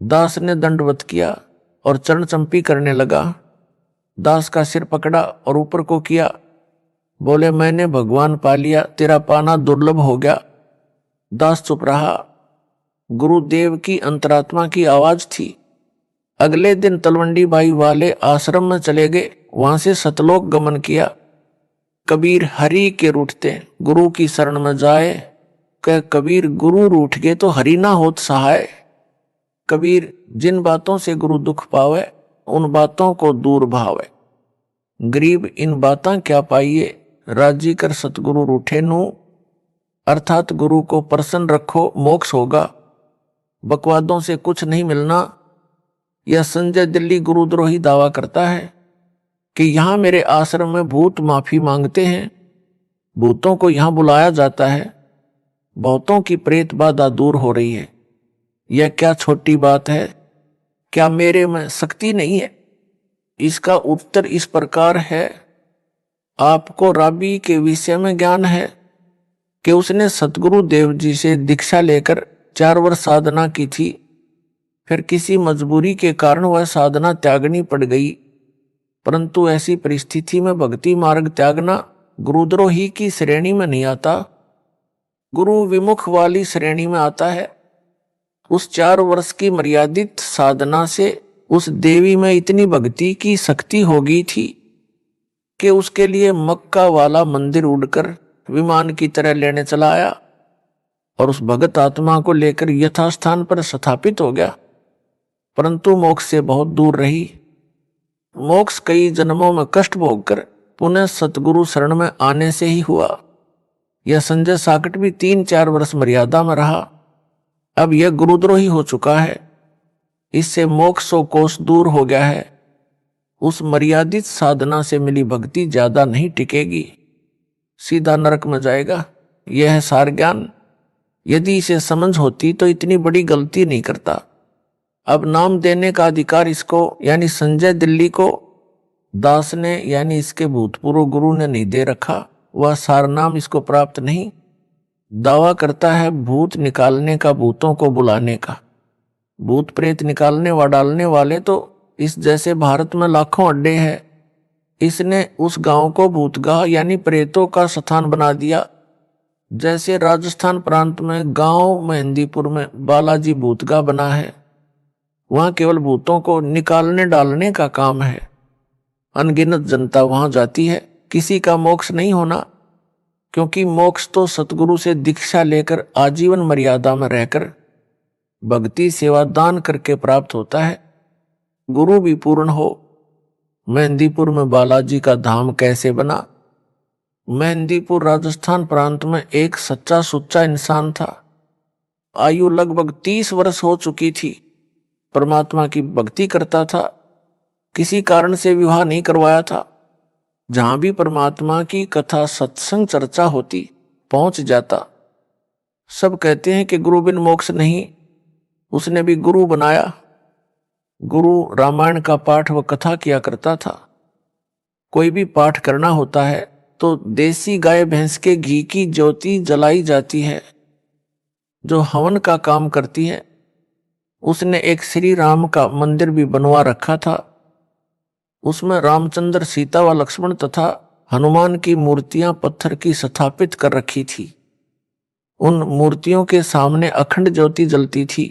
दास ने दंडवत किया और चरण चंपी करने लगा। दास का सिर पकड़ा और ऊपर को किया। बोले, मैंने भगवान पा लिया, तेरा पाना दुर्लभ हो गया। दास चुप रहा। गुरुदेव की अंतरात्मा की आवाज थी। अगले दिन तलवंडी बाई वाले आश्रम में चले गए, वहां से सतलोक गमन किया। कबीर हरि के रूठते गुरु की शरण में जाए, कह कबीर गुरु रूठ गए तो हरि ना होत सहाय। कबीर जिन बातों से गुरु दुख पावे, उन बातों को दूर भावे। गरीब इन बातां क्या पाइए, राजी कर सतगुरु रूठे नू। अर्थात गुरु को प्रसन्न रखो, मोक्ष होगा। बकवादों से कुछ नहीं मिलना। यह संजय दिल्ली गुरुद्रोही दावा करता है कि यहां मेरे आश्रम में भूत माफी मांगते हैं। भूतों को यहां बुलाया जाता है। बहुतों की प्रेत बाधा दूर हो रही है। यह क्या छोटी बात है? क्या मेरे में शक्ति नहीं है? इसका उत्तर इस प्रकार है। आपको राबी के विषय में ज्ञान है कि उसने सतगुरु देव जी से दीक्षा लेकर 4 वर्ष साधना की थी। फिर किसी मजबूरी के कारण वह साधना त्यागनी पड़ गई। परंतु ऐसी परिस्थिति में भक्ति मार्ग त्यागना गुरुद्रोही की श्रेणी में नहीं आता, गुरु विमुख वाली श्रेणी में आता है। उस 4 वर्ष की मर्यादित साधना से उस देवी में इतनी भक्ति की शक्ति हो गई थी कि उसके लिए मक्का वाला मंदिर उड़कर विमान की तरह लेने चला आया और उस भगत आत्मा को लेकर यथास्थान पर स्थापित हो गया। परंतु मोक्ष से बहुत दूर रही। मोक्ष कई जन्मों में कष्ट भोगकर पुनः सतगुरु शरण में आने से ही हुआ। यह संजय साकट भी 3-4 वर्ष मर्यादा में रहा। अब यह गुरुद्रोही हो चुका है। इससे मोक्ष सौ कोस दूर हो गया है। उस मर्यादित साधना से मिली भक्ति ज्यादा नहीं टिकेगी, सीधा नरक में जाएगा। यह है सार ज्ञान। यदि इसे समझ होती तो इतनी बड़ी गलती नहीं करता। अब नाम देने का अधिकार इसको यानी संजय दिल्ली को दास ने यानी इसके भूतपूर्व गुरु ने नहीं दे रखा। वह सार नाम इसको प्राप्त नहीं। दावा करता है भूत निकालने का, भूतों को बुलाने का। भूत प्रेत निकालने व डालने वाले तो इस जैसे भारत में लाखों अड्डे हैं। इसने उस गांव को भूतगाह यानी प्रेतों का स्थान बना दिया। जैसे राजस्थान प्रांत में गांव मेहंदीपुर में बालाजी भूतगाह बना है, वहां केवल भूतों को निकालने डालने का काम है। अनगिनत जनता वहां जाती है। किसी का मोक्ष नहीं होना, क्योंकि मोक्ष तो सतगुरु से दीक्षा लेकर आजीवन मर्यादा में रहकर भक्ति सेवा दान करके प्राप्त होता है। गुरु भी पूर्ण हो। मेहंदीपुर में बालाजी का धाम कैसे बना? मेहंदीपुर राजस्थान प्रांत में एक सच्चा सुच्चा इंसान था। आयु लगभग 30 वर्ष हो चुकी थी। परमात्मा की भक्ति करता था। किसी कारण से विवाह नहीं करवाया था। जहां भी परमात्मा की कथा सत्संग चर्चा होती पहुंच जाता। सब कहते हैं कि गुरु बिन मोक्ष नहीं। उसने भी गुरु बनाया। गुरु रामायण का पाठ व कथा किया करता था। कोई भी पाठ करना होता है तो देसी गाय भैंस के घी की ज्योति जलाई जाती है जो हवन का काम करती है। उसने एक श्री राम का मंदिर भी बनवा रखा था। उसमें रामचंद्र, सीता व लक्ष्मण तथा हनुमान की मूर्तियां पत्थर की स्थापित कर रखी थी। उन मूर्तियों के सामने अखंड ज्योति जलती थी।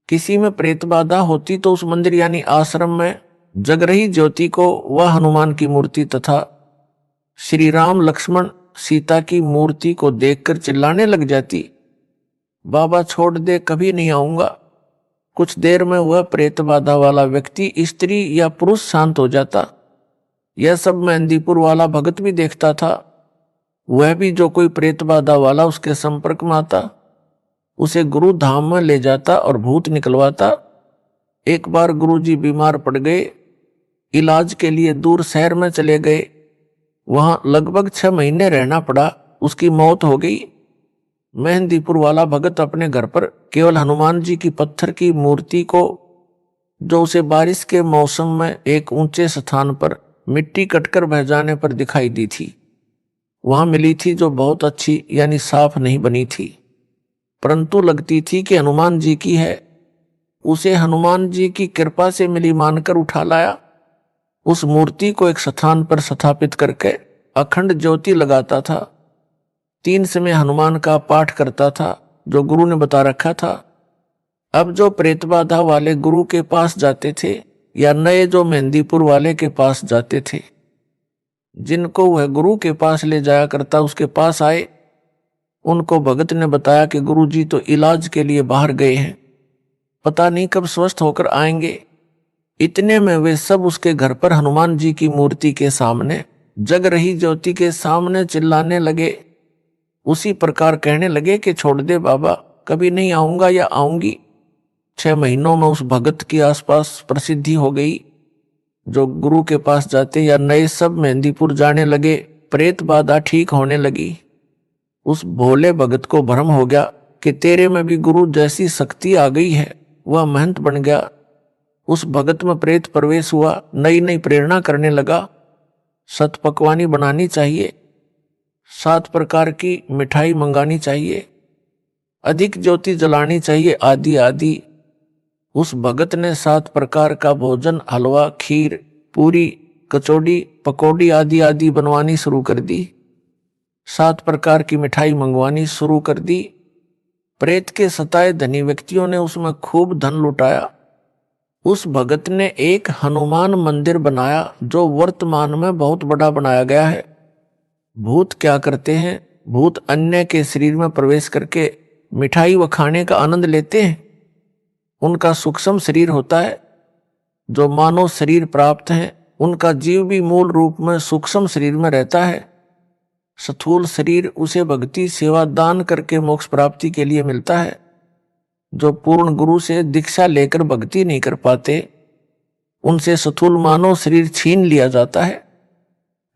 किसी में प्रेत बाधा होती तो उस मंदिर यानी आश्रम में जग रही ज्योति को वह हनुमान की मूर्ति तथा श्री राम, लक्ष्मण, सीता की मूर्ति को देखकर चिल्लाने लग जाती, बाबा छोड़ दे, कभी नहीं आऊंगा। कुछ देर में वह प्रेत बाधा वाला व्यक्ति स्त्री या पुरुष शांत हो जाता। यह सब मेहंदीपुर वाला भगत भी देखता था। वह भी जो कोई प्रेत बाधा वाला उसके संपर्क में आता उसे गुरु धाम में ले जाता और भूत निकलवाता। एक बार गुरुजी बीमार पड़ गए, इलाज के लिए दूर शहर में चले गए। वहां लगभग 6 महीने रहना पड़ा। उसकी मौत हो गई। मेहंदीपुर वाला भगत अपने घर पर केवल हनुमान जी की पत्थर की मूर्ति को, जो उसे बारिश के मौसम में एक ऊंचे स्थान पर मिट्टी कटकर बह जाने पर दिखाई दी थी, वहां मिली थी, जो बहुत अच्छी यानी साफ नहीं बनी थी, परंतु लगती थी कि हनुमान जी की है। उसे हनुमान जी की कृपा से मिली मानकर उठा लाया। उस मूर्ति को एक स्थान पर स्थापित करके अखंड ज्योति लगाता था। 3 समय हनुमान का पाठ करता था जो गुरु ने बता रखा था। अब जो प्रेत बाधा वाले गुरु के पास जाते थे या नए जो मेहंदीपुर वाले के पास जाते थे, जिनको वह गुरु के पास ले जाया करता उसके पास आए, उनको भगत ने बताया कि गुरु जी तो इलाज के लिए बाहर गए हैं, पता नहीं कब स्वस्थ होकर आएंगे। इतने में वे सब उसके घर पर हनुमान जी की मूर्ति के सामने जग रही ज्योति के सामने चिल्लाने लगे। उसी प्रकार कहने लगे कि छोड़ दे बाबा, कभी नहीं आऊंगा या आऊंगी। 6 महीनों में उस भगत के आसपास प्रसिद्धि हो गई। जो गुरु के पास जाते या नए सब मेहंदीपुर जाने लगे, प्रेत बाधा ठीक होने लगी। उस भोले भगत को भ्रम हो गया कि तेरे में भी गुरु जैसी शक्ति आ गई है। वह महंत बन गया। उस भगत में प्रेत प्रवेश हुआ। नई नई प्रेरणा करने लगा। सतपकवानी बनानी चाहिए, 7 प्रकार की मिठाई मंगानी चाहिए, अधिक ज्योति जलानी चाहिए, आदि आदि। उस भगत ने 7 प्रकार का भोजन, हलवा, खीर, पूरी, कचौड़ी, पकौड़ी आदि आदि बनवानी शुरू कर दी। 7 प्रकार की मिठाई मंगवानी शुरू कर दी। प्रेत के सताए धनी व्यक्तियों ने उसमें खूब धन लुटाया। उस भगत ने एक हनुमान मंदिर बनाया जो वर्तमान में बहुत बड़ा बनाया गया है। भूत क्या करते हैं? भूत अन्य के शरीर में प्रवेश करके मिठाई व खाने का आनंद लेते हैं। उनका सूक्ष्म शरीर होता है। जो मानव शरीर प्राप्त है उनका जीव भी मूल रूप में सूक्ष्म शरीर में रहता है। स्थूल शरीर उसे भक्ति सेवा दान करके मोक्ष प्राप्ति के लिए मिलता है। जो पूर्ण गुरु से दीक्षा लेकर भक्ति नहीं कर पाते उनसे स्थूल मानव शरीर छीन लिया जाता है।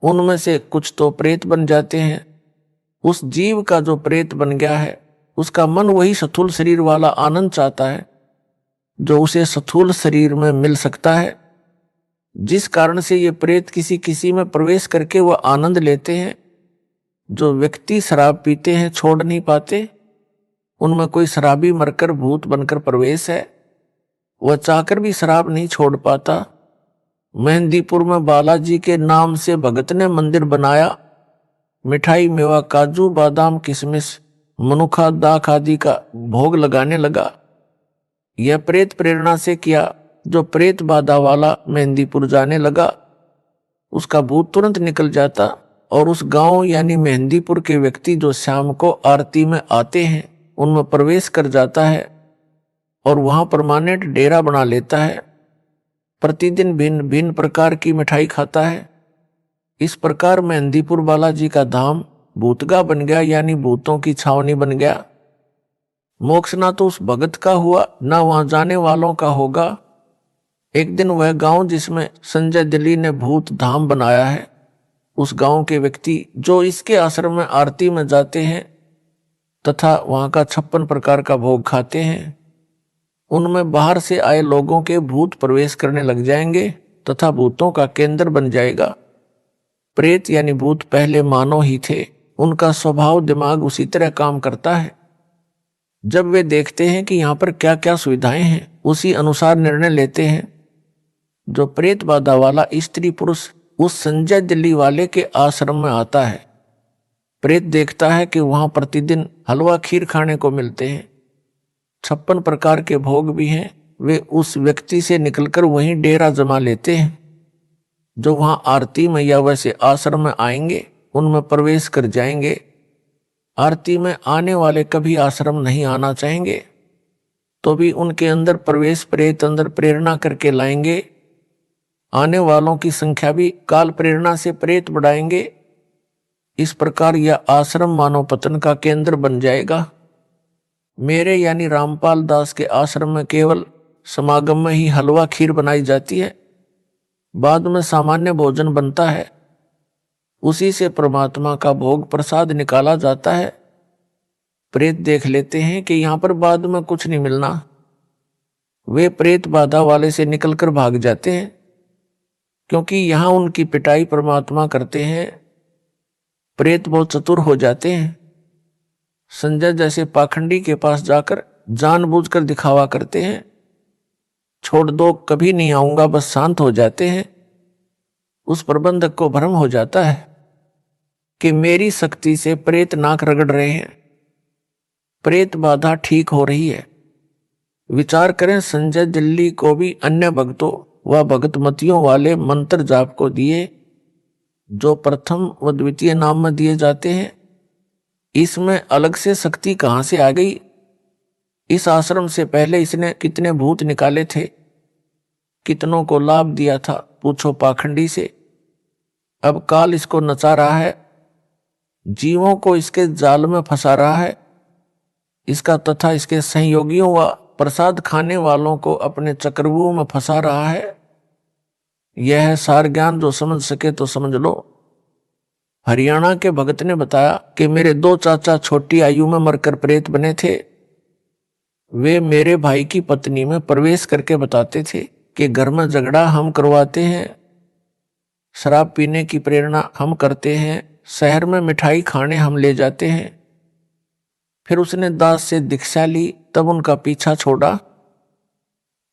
उनमें से कुछ तो प्रेत बन जाते हैं। उस जीव का जो प्रेत बन गया है उसका मन वही स्थूल शरीर वाला आनंद चाहता है जो उसे स्थूल शरीर में मिल सकता है। जिस कारण से ये प्रेत किसी किसी में प्रवेश करके वह आनंद लेते हैं। जो व्यक्ति शराब पीते हैं छोड़ नहीं पाते, उनमें कोई शराबी मरकर भूत बनकर प्रवेश है। वह चाहकर भी शराब नहीं छोड़ पाता। मेहंदीपुर में बालाजी के नाम से भगत ने मंदिर बनाया। मिठाई, मेवा, काजू, बादाम, किशमिश, मनुखा, दाख आदि का भोग लगाने लगा। यह प्रेत प्रेरणा से किया। जो प्रेत बाधा वाला मेहंदीपुर जाने लगा उसका भूत तुरंत निकल जाता और उस गांव यानी मेहंदीपुर के व्यक्ति जो शाम को आरती में आते हैं उनमें प्रवेश कर जाता है और वहां परमानेंट डेरा बना लेता है। प्रतिदिन भिन्न भिन्न प्रकार की मिठाई खाता है। इस प्रकार मेहंदीपुर बालाजी का धाम भूतगा बन गया यानी भूतों की छावनी बन गया। मोक्ष ना तो उस भगत का हुआ ना वहां जाने वालों का होगा। एक दिन वह गांव जिसमें संजय दिल्ली ने भूत धाम बनाया है, उस गांव के व्यक्ति जो इसके आश्रम में आरती में जाते हैं तथा वहां का 56 प्रकार का भोग खाते हैं, उनमें बाहर से आए लोगों के भूत प्रवेश करने लग जाएंगे तथा भूतों का केंद्र बन जाएगा। प्रेत यानी भूत पहले मानव ही थे, उनका स्वभाव दिमाग उसी तरह काम करता है। जब वे देखते हैं कि यहाँ पर क्या क्या सुविधाएं हैं, उसी अनुसार निर्णय लेते हैं। जो प्रेत बाधा वाला स्त्री पुरुष उस संजय दिल्ली वाले के आश्रम में आता है, प्रेत देखता है कि वहां प्रतिदिन हलवा खीर खाने को मिलते हैं, 56 प्रकार के भोग भी हैं। वे उस व्यक्ति से निकलकर वहीं डेरा जमा लेते हैं। जो वहां आरती में या वैसे आश्रम में आएंगे उनमें प्रवेश कर जाएंगे। आरती में आने वाले कभी आश्रम नहीं आना चाहेंगे तो भी उनके अंदर प्रवेश प्रेत अंदर प्रेरणा करके लाएंगे। आने वालों की संख्या भी काल प्रेरणा से प्रेत बढ़ाएंगे। इस प्रकार यह आश्रम मानव पतन का केंद्र बन जाएगा। मेरे यानी रामपाल दास के आश्रम में केवल समागम में ही हलवा खीर बनाई जाती है, बाद में सामान्य भोजन बनता है, उसी से परमात्मा का भोग प्रसाद निकाला जाता है। प्रेत देख लेते हैं कि यहाँ पर बाद में कुछ नहीं मिलना, वे प्रेत बाधा वाले से निकलकर भाग जाते हैं, क्योंकि यहाँ उनकी पिटाई परमात्मा करते हैं। प्रेत बहुत चतुर हो जाते हैं। संजय जैसे पाखंडी के पास जाकर जानबूझकर दिखावा करते हैं, छोड़ दो कभी नहीं आऊंगा, बस शांत हो जाते हैं। उस प्रबंधक को भ्रम हो जाता है कि मेरी शक्ति से प्रेत नाक रगड़ रहे हैं, प्रेत बाधा ठीक हो रही है। विचार करें, संजय दिल्ली को भी अन्य भक्तों व भगतमतियों वाले मंत्र जाप को दिए जो प्रथम व द्वितीय नाम में दिए जाते हैं। इसमें अलग से शक्ति कहां से आ गई? इस आश्रम से पहले इसने कितने भूत निकाले थे, कितनों को लाभ दिया था, पूछो पाखंडी से। अब काल इसको नचा रहा है, जीवों को इसके जाल में फंसा रहा है। इसका तथा इसके सहयोगियों व प्रसाद खाने वालों को अपने चक्रव्यूह में फंसा रहा है। यह है सार ज्ञान, जो समझ सके तो समझ लो। हरियाणा के भगत ने बताया कि मेरे 2 चाचा छोटी आयु में मरकर प्रेत बने थे। वे मेरे भाई की पत्नी में प्रवेश करके बताते थे कि घर में झगड़ा हम करवाते हैं, शराब पीने की प्रेरणा हम करते हैं, शहर में मिठाई खाने हम ले जाते हैं। फिर उसने दास से दीक्षा ली, तब उनका पीछा छोड़ा।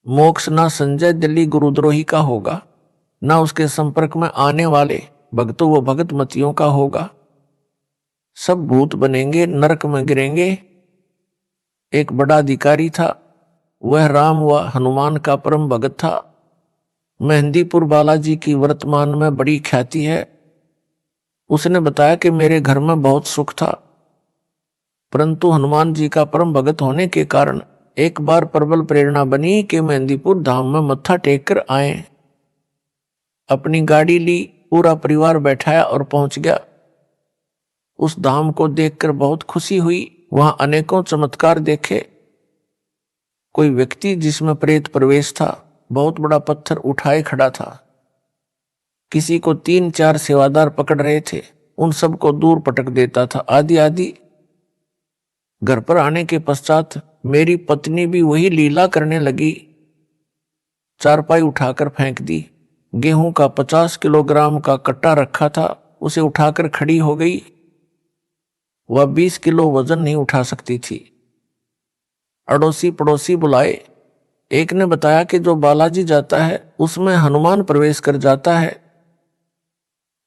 मोक्ष ना संजय दिल्ली गुरुद्रोही का होगा, ना उसके संपर्क में आने वाले भक्तों व भगतमतियों का होगा। सब भूत बनेंगे, नरक में गिरेंगे। एक बड़ा अधिकारी था, वह राम व हनुमान का परम भगत था। मेहंदीपुर बालाजी की वर्तमान में बड़ी ख्याति है। उसने बताया कि मेरे घर में बहुत सुख था, परंतु हनुमान जी का परम भगत होने के कारण एक बार प्रबल प्रेरणा बनी कि मेहंदीपुर धाम में मत्था टेक कर आए। अपनी गाड़ी ली, पूरा परिवार बैठाया और पहुंच गया। उस धाम को देखकर बहुत खुशी हुई। वहां अनेकों चमत्कार देखे। कोई व्यक्ति जिसमें प्रेत प्रवेश था, बहुत बड़ा पत्थर उठाए खड़ा था। किसी को 3-4 सेवादार पकड़ रहे थे, उन सबको दूर पटक देता था, आदि आदि। घर पर आने के पश्चात मेरी पत्नी भी वही लीला करने लगी। चारपाई उठाकर फेंक दी। गेहूं का 50 किलोग्राम का कट्टा रखा था, उसे उठाकर खड़ी हो गई। वह 20 किलो वजन नहीं उठा सकती थी। अड़ोसी पड़ोसी बुलाए। एक ने बताया कि जो बालाजी जाता है उसमें हनुमान प्रवेश कर जाता है।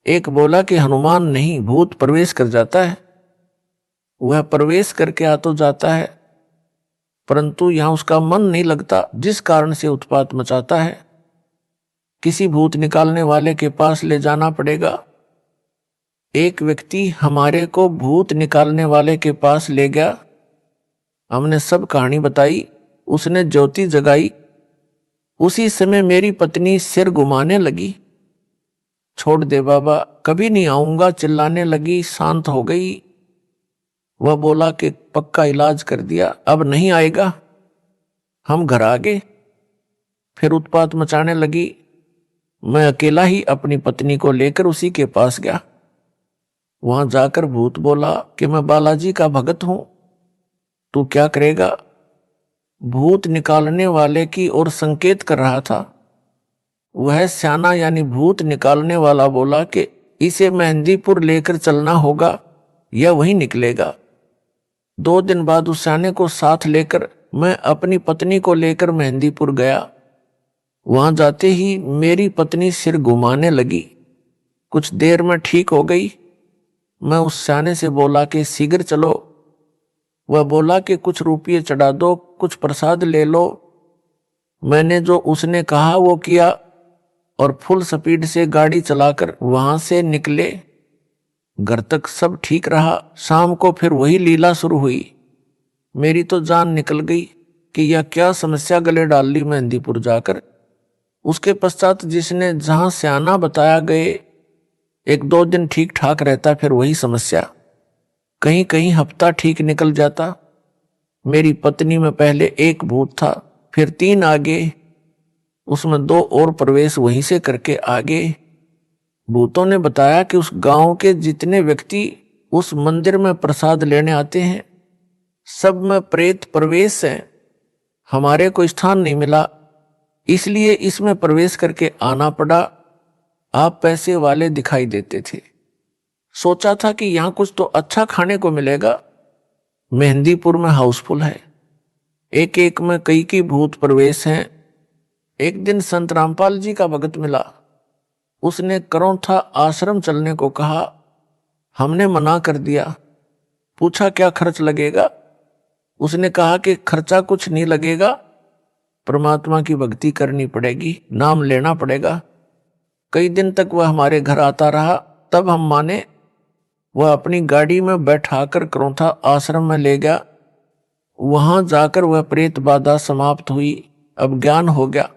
एक बोला कि हनुमान नहीं, भूत प्रवेश कर जाता है। वह प्रवेश करके आ तो जाता है, परंतु यहां उसका मन नहीं लगता, जिस कारण से उत्पात मचाता है। किसी भूत निकालने वाले के पास ले जाना पड़ेगा। एक व्यक्ति हमारे को भूत निकालने वाले के पास ले गया। हमने सब कहानी बताई, उसने ज्योति जगाई। उसी समय मेरी पत्नी सिर घुमाने लगी। छोड़ दे बाबा, कभी नहीं आऊंगा, चिल्लाने लगी। शांत हो गई। वह बोला कि पक्का इलाज कर दिया, अब नहीं आएगा। हम घर आ गए। फिर उत्पात मचाने लगी। मैं अकेला ही अपनी पत्नी को लेकर उसी के पास गया। वहां जाकर भूत बोला कि मैं बालाजी का भगत हूं, तू क्या करेगा? भूत निकालने वाले की ओर संकेत कर रहा था। वह स्याना यानी भूत निकालने वाला बोला कि इसे मेहंदीपुर लेकर चलना होगा या वहीं निकलेगा। 2 दिन बाद उस स्याने को साथ लेकर मैं अपनी पत्नी को लेकर मेहंदीपुर गया। वहां जाते ही मेरी पत्नी सिर घुमाने लगी। कुछ देर में ठीक हो गई। मैं उस स्याने से बोला कि शीघ्र चलो। वह बोला कि कुछ रुपये चढ़ा दो, कुछ प्रसाद ले लो। मैंने जो उसने कहा वो किया और फुल स्पीड से गाड़ी चलाकर वहां से निकले। घर तक सब ठीक रहा। शाम को फिर वही लीला शुरू हुई। मेरी तो जान निकल गई कि यह क्या समस्या गले डाल ली मेहंदीपुर जाकर। उसके पश्चात जिसने जहां स्याना बताया गए 1-2 दिन ठीक ठाक रहता, फिर वही समस्या। कहीं कहीं हफ्ता ठीक निकल जाता। मेरी पत्नी में पहले 1 भूत था, फिर 3 आगे, उसमें 2 और प्रवेश वहीं से करके आगे। भूतों ने बताया कि उस गांव के जितने व्यक्ति उस मंदिर में प्रसाद लेने आते हैं सब में प्रेत प्रवेश है। हमारे को स्थान नहीं मिला, इसलिए इसमें प्रवेश करके आना पड़ा। आप पैसे वाले दिखाई देते थे। सोचा था कि यहां कुछ तो अच्छा खाने को मिलेगा। मेहंदीपुर में हाउसफुल है, एक एक में कई भूत प्रवेश हैं। एक दिन संत रामपाल जी का भगत मिला। उसने करौंथा आश्रम चलने को कहा। हमने मना कर दिया। पूछा क्या खर्च लगेगा। उसने कहा कि खर्चा कुछ नहीं लगेगा, परमात्मा की भक्ति करनी पड़ेगी, नाम लेना पड़ेगा। कई दिन तक वह हमारे घर आता रहा, तब हम माने। वह अपनी गाड़ी में बैठाकर करौंथा आश्रम में ले गया। वहां जाकर वह प्रेत बाधा समाप्त हुई। अब ज्ञान हो गया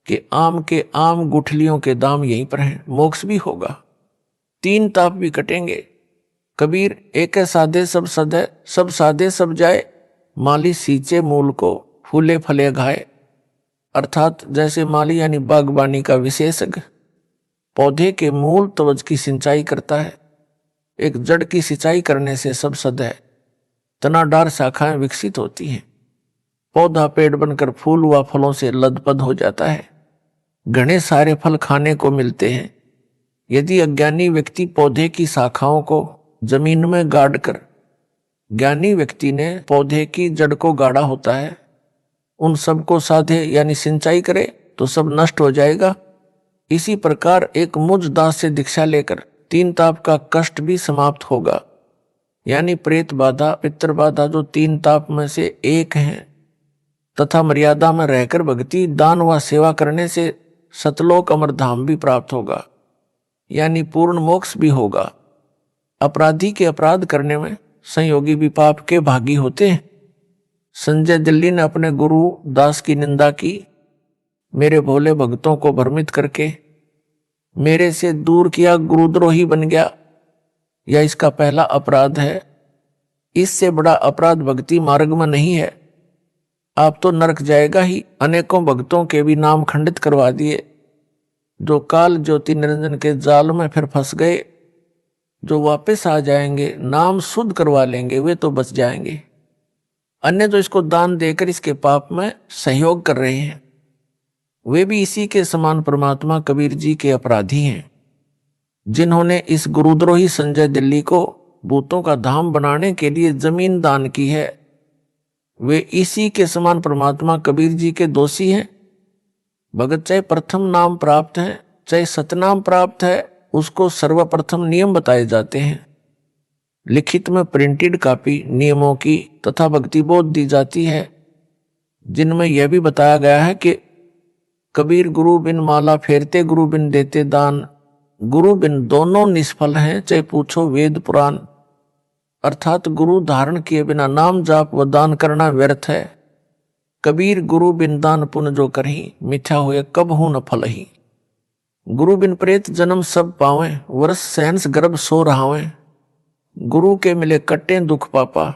कि आम के आम गुठलियों के दाम यहीं पर हैं। मोक्ष भी होगा, 3 ताप भी कटेंगे। कबीर एक साधे सब सदे, सब साधे सब जाए, माली सींचे मूल को, फूले फले घाए। अर्थात जैसे माली यानी बागबानी का विशेषज्ञ पौधे के मूल तवज की सिंचाई करता है, एक जड़ की सिंचाई करने से सब सद है, तनाडार शाखाएं विकसित होती हैं, पौधा पेड़ बनकर फूल व फलों से लदपद हो जाता है, घने सारे फल खाने को मिलते हैं। यदि अज्ञानी व्यक्ति पौधे की शाखाओं को जमीन में गाड़ कर, ज्ञानी व्यक्ति ने पौधे की जड़ को गाड़ा होता है, उन सबको साधे यानी सिंचाई करे तो सब नष्ट हो जाएगा। इसी प्रकार एक मुझ दास से दीक्षा लेकर 3 ताप का कष्ट भी समाप्त होगा। यानी प्रेत बाधा, पितृ बाधा जो 3 ताप में से एक हैं, तथा मर्यादा में रहकर भक्ति, दान व सेवा करने से सतलोक अमरधाम भी प्राप्त होगा, यानी पूर्ण मोक्ष भी होगा। अपराधी के अपराध करने में संयोगी भी पाप के भागी होते हैं। संजय दिल्ली ने अपने गुरु दास की निंदा की। मेरे भोले भक्तों को भ्रमित करके मेरे से दूर किया, गुरुद्रोही बन गया। यह इसका पहला अपराध है। इससे बड़ा अपराध भक्ति मार्ग में नहीं है। आप तो नरक जाएगा ही। अनेकों भक्तों के भी नाम खंडित करवा दिए, जो काल ज्योति निरंजन के जाल में फिर फंस गए। जो वापस आ जाएंगे, नाम शुद्ध करवा लेंगे, वे तो बच जाएंगे। अन्य जो इसको दान देकर इसके पाप में सहयोग कर रहे हैं, वे भी इसी के समान परमात्मा कबीर जी के अपराधी हैं। जिन्होंने इस गुरुद्रोही संजय दिल्ली को भूतों का धाम बनाने के लिए जमीन दान की है, वे इसी के समान परमात्मा कबीर जी के दोषी हैं। भगत चाहे प्रथम नाम प्राप्त है, चाहे सतनाम प्राप्त है, उसको सर्वप्रथम नियम बताए जाते हैं। लिखित में प्रिंटेड कॉपी नियमों की तथा भक्ति बोध दी जाती है, जिनमें यह भी बताया गया है कि कबीर गुरु बिन माला फेरते, गुरु बिन देते दान, गुरु बिन दोनों निष्फल हैं, चाहे पूछो वेद पुराण। अर्थात गुरु धारण किए बिना नाम जाप व दान करना व्यर्थ है। कबीर गुरु बिन दान पुण्य जो करही, मिथ्या होए कब हूं न फल ही। गुरु बिन प्रेत जन्म सब पावे, वर्ष सहंस गर्भ सो रहावे। गुरु के मिले कट्टे दुख पापा,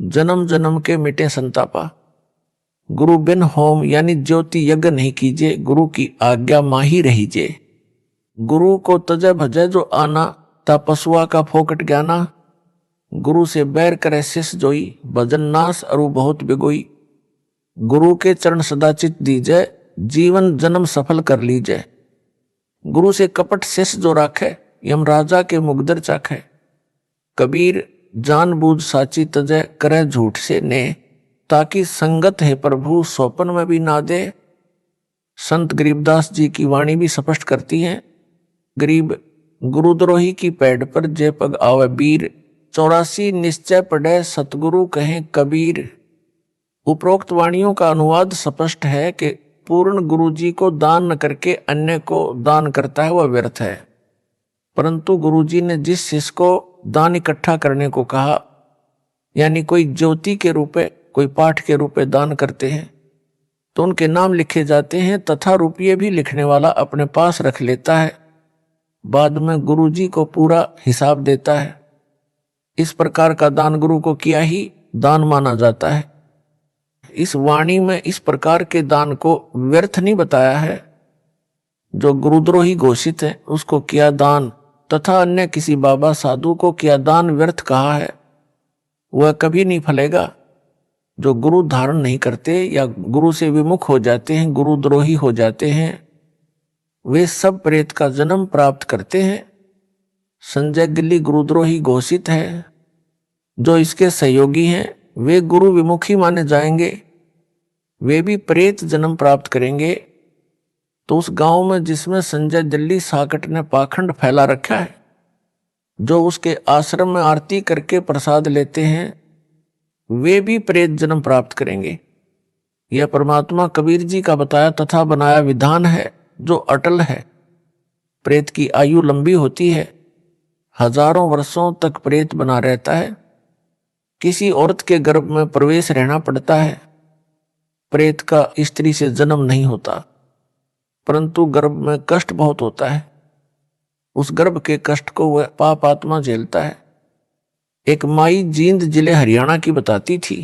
जन्म जन्म के मिटे संतापा। गुरु बिन होम यानी ज्योति यज्ञ नहीं कीजिए, गुरु की आज्ञा माही रहीजे। गुरु को तजय भजय जो आना, ता पशुआ का फोकट ज्ञाना। गुरु से बैर करे शिष जोई, भजन नाश अरु बहुत बिगोई। गुरु के चरण सदा चित दीजय, जीवन जन्म सफल कर लीजय। गुरु से कपट शिष जो राखे, यमराजा के मुगदर चाखे। कबीर जानबूझ साची तजय करे झूठ से ने, ताकि संगत है प्रभु स्वपन में भी ना दे। संत गरीबदास जी की वाणी भी स्पष्ट करती है, गरीब गुरुद्रोही की पैड़ पर जय पग आवे वीर, 84 निश्चय पढ़े सतगुरु कहें कबीर। उपरोक्त वाणियों का अनुवाद स्पष्ट है कि पूर्ण गुरु जी को दान न करके अन्य को दान करता है वह व्यर्थ है। परंतु गुरु जी ने जिस शिष्य को दान इकट्ठा करने को कहा, यानी कोई ज्योति के रूप में, कोई पाठ के रूप में दान करते हैं, तो उनके नाम लिखे जाते हैं तथा रुपये भी लिखने वाला अपने पास रख लेता है, बाद में गुरु जी को पूरा हिसाब देता है। इस प्रकार का दान गुरु को किया ही दान माना जाता है। इस वाणी में इस प्रकार के दान को व्यर्थ नहीं बताया है। जो गुरुद्रोही घोषित है उसको किया दान, तथा अन्य किसी बाबा साधु को किया दान व्यर्थ कहा है, वह कभी नहीं फलेगा। जो गुरु धारण नहीं करते या गुरु से विमुख हो जाते हैं, गुरुद्रोही हो जाते हैं, वे सब प्रेत का जन्म प्राप्त करते हैं। संजय गिल्ली गुरुद्रोही घोषित है। जो इसके सहयोगी हैं वे गुरु विमुखी माने जाएंगे, वे भी प्रेत जन्म प्राप्त करेंगे। तो उस गांव में जिसमें संजय दिल्ली साकट ने पाखंड फैला रखा है, जो उसके आश्रम में आरती करके प्रसाद लेते हैं, वे भी प्रेत जन्म प्राप्त करेंगे। यह परमात्मा कबीर जी का बताया तथा बनाया विधान है जो अटल है। प्रेत की आयु लंबी होती है, हजारों वर्षों तक प्रेत बना रहता है। किसी औरत के गर्भ में प्रवेश रहना पड़ता है। प्रेत का स्त्री से जन्म नहीं होता, परंतु गर्भ में कष्ट बहुत होता है। उस गर्भ के कष्ट को वह पाप आत्मा झेलता है। एक माई जींद जिले हरियाणा की बताती थी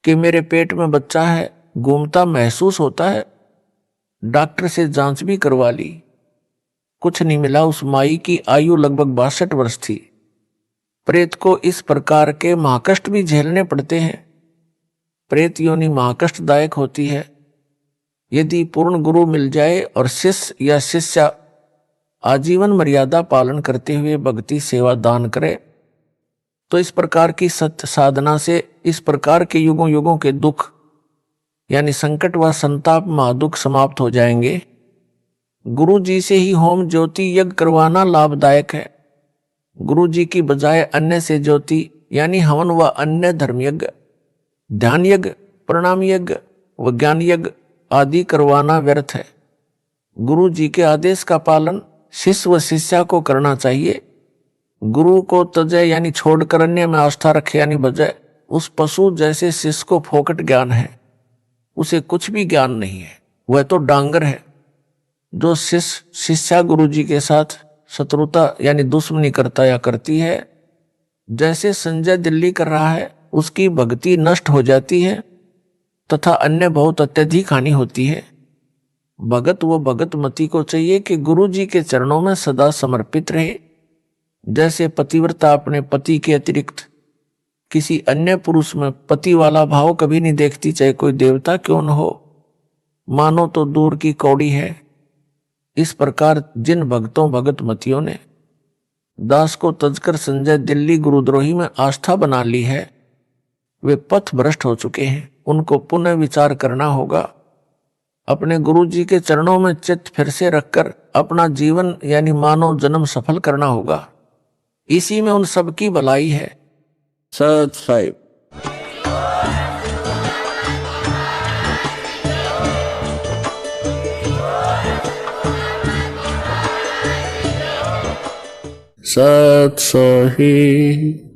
कि मेरे पेट में बच्चा है, घूमता महसूस होता है, डॉक्टर से जांच भी करवा ली, कुछ नहीं मिला। उस माई की आयु लगभग 62 वर्ष थी। प्रेत को इस प्रकार के महाकष्ट भी झेलने पड़ते हैं। प्रेत योनि महाकष्टदायक होती है। यदि पूर्ण गुरु मिल जाए और शिष्य या शिष्या आजीवन मर्यादा पालन करते हुए भक्ति सेवा दान करे, तो इस प्रकार की सत्य साधना से इस प्रकार के युगों युगों के दुख यानी संकट व संताप महादुख समाप्त हो जाएंगे। गुरु जी से ही होम ज्योति यज्ञ करवाना लाभदायक है। गुरु जी की बजाय अन्य से ज्योति यानी हवन व अन्य धर्म यज्ञ, ध्यान यज्ञ, प्रणाम यज्ञ व ज्ञान यज्ञ आदि करवाना व्यर्थ है। गुरु जी के आदेश का पालन शिष्य व शिष्या को करना चाहिए। गुरु को तजय यानी छोड़कर अन्य में आस्था रखे यानी बजाय उस पशु जैसे शिष्य को फोकट ज्ञान है, उसे कुछ भी ज्ञान नहीं है, वह तो डांगर है। जो शिष्य शिष्या गुरु जी के साथ शत्रुता यानी दुश्मनी करता या करती है, जैसे संजय दिल्ली कर रहा है, उसकी भक्ति नष्ट हो जाती है तथा अन्य बहुत अत्यधिक हानि होती है। भगत व भगत मती को चाहिए कि गुरु जी के चरणों में सदा समर्पित रहे। जैसे पतिव्रता अपने पति के अतिरिक्त किसी अन्य पुरुष में पति वाला भाव कभी नहीं देखती, चाहे कोई देवता क्यों न हो, मानो तो दूर की कौड़ी है। इस प्रकार जिन भक्तों भगत मतियों ने दास को तजकर संजय दिल्ली गुरुद्रोही में आस्था बना ली है, वे पथ भ्रष्ट हो चुके हैं। उनको पुनः विचार करना होगा। अपने गुरु जी के चरणों में चित्त फिर से रखकर अपना जीवन यानी मानव जन्म सफल करना होगा। इसी में उन सब की भलाई है। सत साहिब। सत साहिब।